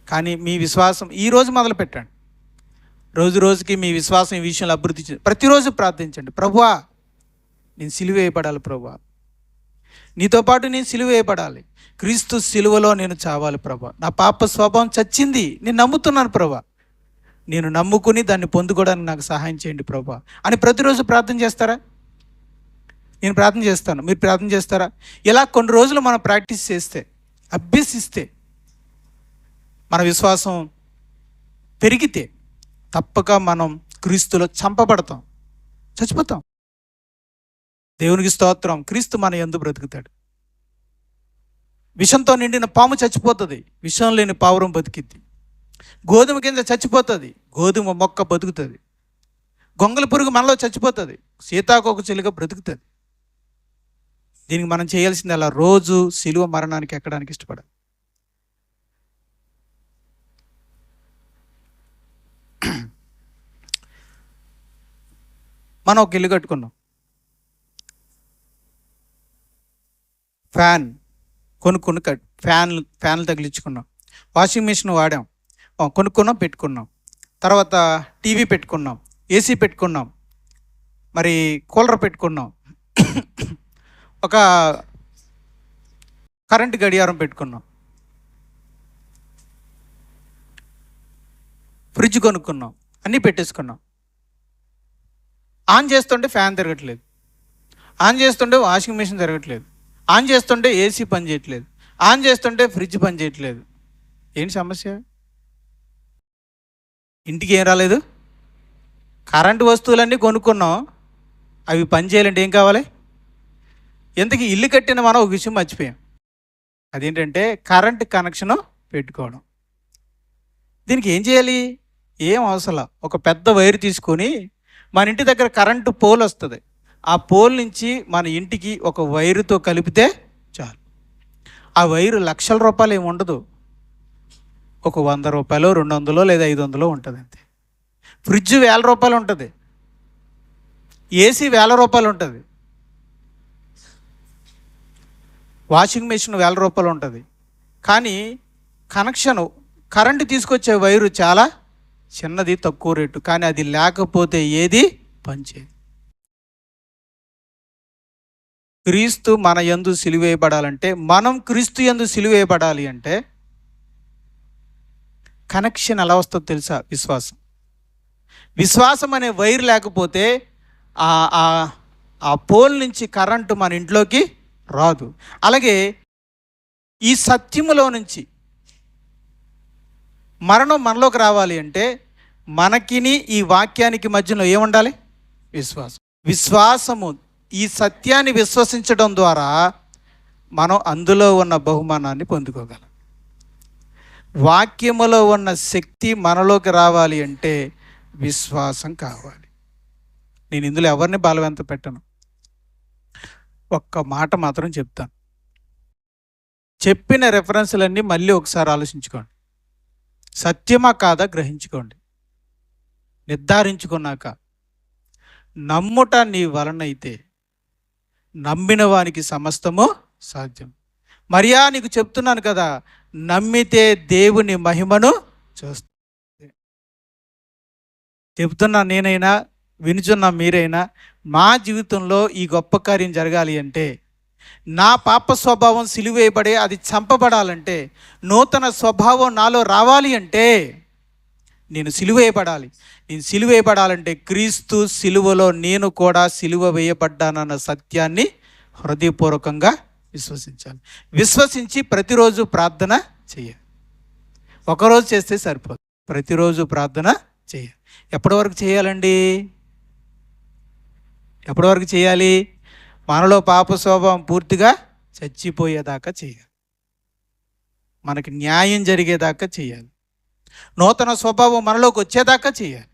కానీ మీ విశ్వాసం ఈరోజు మొదలు పెట్టండి. రోజుకి మీ విశ్వాసం ఈ విషయంలో అభివృద్ధి ప్రతిరోజు ప్రార్థించండి. ప్రభువా, నేను సిలువ వేయబడాలి. ప్రభువా, నీతో పాటు నేను సిలువ వేయబడాలి. క్రీస్తు సిలువలో నేను చావాలి. ప్రభా, నా పాప స్వభావం చచ్చింది, నేను నమ్ముతున్నాను. ప్రభా, నేను నమ్ముకుని దాన్ని పొందుకోవడానికి నాకు సహాయం చేయండి ప్రభా అని ప్రతిరోజు ప్రార్థన చేస్తారా? నేను ప్రార్థన చేస్తాను, మీరు ప్రార్థన చేస్తారా? ఇలా కొన్ని రోజులు మనం ప్రాక్టీస్ చేస్తే అభ్యసిస్తే, మన విశ్వాసం పెరిగితే తప్పక మనం క్రీస్తులో చంపబడతాం, చచ్చిపోతాం. దేవునికి స్తోత్రం. క్రీస్తు మన యందు బ్రతుకుతాడు. విషంతో నిండిన పాము చచ్చిపోతుంది, విషం లేని పావురం బతికిద్ది. గోధుమ కింద చచ్చిపోతుంది, గోధుమ మొక్క బతుకుతుంది. గొంగళి పురుగు మనలో చచ్చిపోతుంది, సీతాకోక చిలుక బ్రతుకుతుంది. దీనికి మనం చేయాల్సింది అలా రోజు సిలువ మరణానికి ఎక్కడానికి ఇష్టపడాలి. మనం ఒక ఇల్లు కట్టుకున్నాం, కొనుక్కుని ఫ్యాన్లు తగిలించుకున్నాం, వాషింగ్ మిషన్ వాడాం, కొనుక్కున్నాం, పెట్టుకున్నాం. తర్వాత టీవీ పెట్టుకున్నాం, ఏసీ పెట్టుకున్నాం, మరి కూలర్ పెట్టుకున్నాం, ఒక కరెంటు గడియారం పెట్టుకున్నాం, ఫ్రిడ్జ్ కొనుక్కున్నాం, అన్నీ పెట్టేసుకున్నాం. ఆన్ చేస్తుంటే ఫ్యాన్ తిరగట్లేదు, ఆన్ చేస్తుంటే వాషింగ్ మిషన్ తిరగట్లేదు, ఆన్ చేస్తుంటే ఏసీ పని చేయట్లేదు, ఆన్ చేస్తుంటే ఫ్రిడ్జ్ పని చేయట్లేదు. ఏంటి సమస్య? ఇంటికి ఏం రాలేదు? కరెంటు వస్తువులన్నీ కొనుక్కున్నాం, అవి పని చేయాలంటే ఏం కావాలి? ఎంతకీ ఇల్లు కట్టిన మనం ఒక విషయం మర్చిపోయాం. అదేంటంటే కరెంటు కనెక్షను పెట్టుకోవడం. దీనికి ఏం చేయాలి? ఏం అవసరం. ఒక పెద్ద వైరు తీసుకొని మన ఇంటి దగ్గర కరెంటు పోల్ వస్తుంది, ఆ పోల్ నుంచి మన ఇంటికి ఒక వైరుతో కలిపితే చాలు. ఆ వైరు లక్షల రూపాయలు ఏమి ఉండదు, ఒక 100 రూపాయలు, 200 లేదా 500 ఉంటుంది అంతే. ఫ్రిడ్జ్ 1000 రూపాయలు ఉంటుంది, ఏసీ 1000 రూపాయలు ఉంటుంది, వాషింగ్ మెషిన్ 1000 రూపాయలు ఉంటుంది. కానీ కనెక్షను, కరెంటు తీసుకొచ్చే వైరు చాలా చిన్నది, తక్కువ రేటు. కానీ అది లేకపోతే ఏది పనిచేయదు. క్రీస్తు మన యందు సిలువేయబడాలంటే, మనం క్రీస్తు యందు సిలువేయబడాలి అంటే కనెక్షన్ ఎలా వస్తుందో తెలుసా? విశ్వాసం అనే వైర్ లేకపోతే ఆ పోల్ నుంచి కరెంటు మన ఇంట్లోకి రాదు. అలాగే ఈ సత్యములో నుంచి మరణం మనలోకి రావాలి అంటే మనకిని ఈ వాక్యానికి మధ్యలో ఏముండాలి? విశ్వాసము. ఈ సత్యాన్ని విశ్వసించడం ద్వారా మనం అందులో ఉన్న బహుమానాన్ని పొందుకోగలం. వాక్యములో ఉన్న శక్తి మనలోకి రావాలి అంటే విశ్వాసం కావాలి. నేను ఇందులో ఎవరిని బలవంత పెట్టను, ఒక్క మాట మాత్రం చెప్తాను. చెప్పిన రెఫరెన్స్లన్నీ మళ్ళీ ఒకసారి ఆలోచించుకోండి, సత్యమా కాదా గ్రహించుకోండి. నిర్ధారించుకున్నాక నమ్ముట నీ వలనైతే నమ్మిన వానికి సమస్తము సాధ్యం. మరియా, నీకు చెప్తున్నాను కదా, నమ్మితే దేవుని మహిమను చూస్తుంది. చెప్తున్నా నేనైనా, వినుచున్న మీరైనా, మా జీవితంలో ఈ గొప్ప కార్యం జరగాలి అంటే, నా పాప స్వభావం సిలువేయబడి అది చంపబడాలంటే, నూతన స్వభావం నాలో రావాలి అంటే నేను సిలువేయబడాలి. నేను సిలువేయబడాలంటే క్రీస్తు సిలువలో నేను కూడా సిలువ వేయబడ్డానన్న సత్యాన్ని హృదయపూర్వకంగా విశ్వసించాలి. విశ్వసించి ప్రతిరోజు ప్రార్థన చేయాలి. ఒకరోజు చేస్తే సరిపోదు, ప్రతిరోజు ప్రార్థన చేయాలి. ఎప్పటి వరకు చేయాలండి? ఎప్పటి వరకు చేయాలి? మనలో పాప స్వభావం పూర్తిగా చచ్చిపోయేదాకా చేయాలి, మనకి న్యాయం జరిగేదాకా చేయాలి, నూతన స్వభావం మనలోకి వచ్చేదాకా చేయాలి.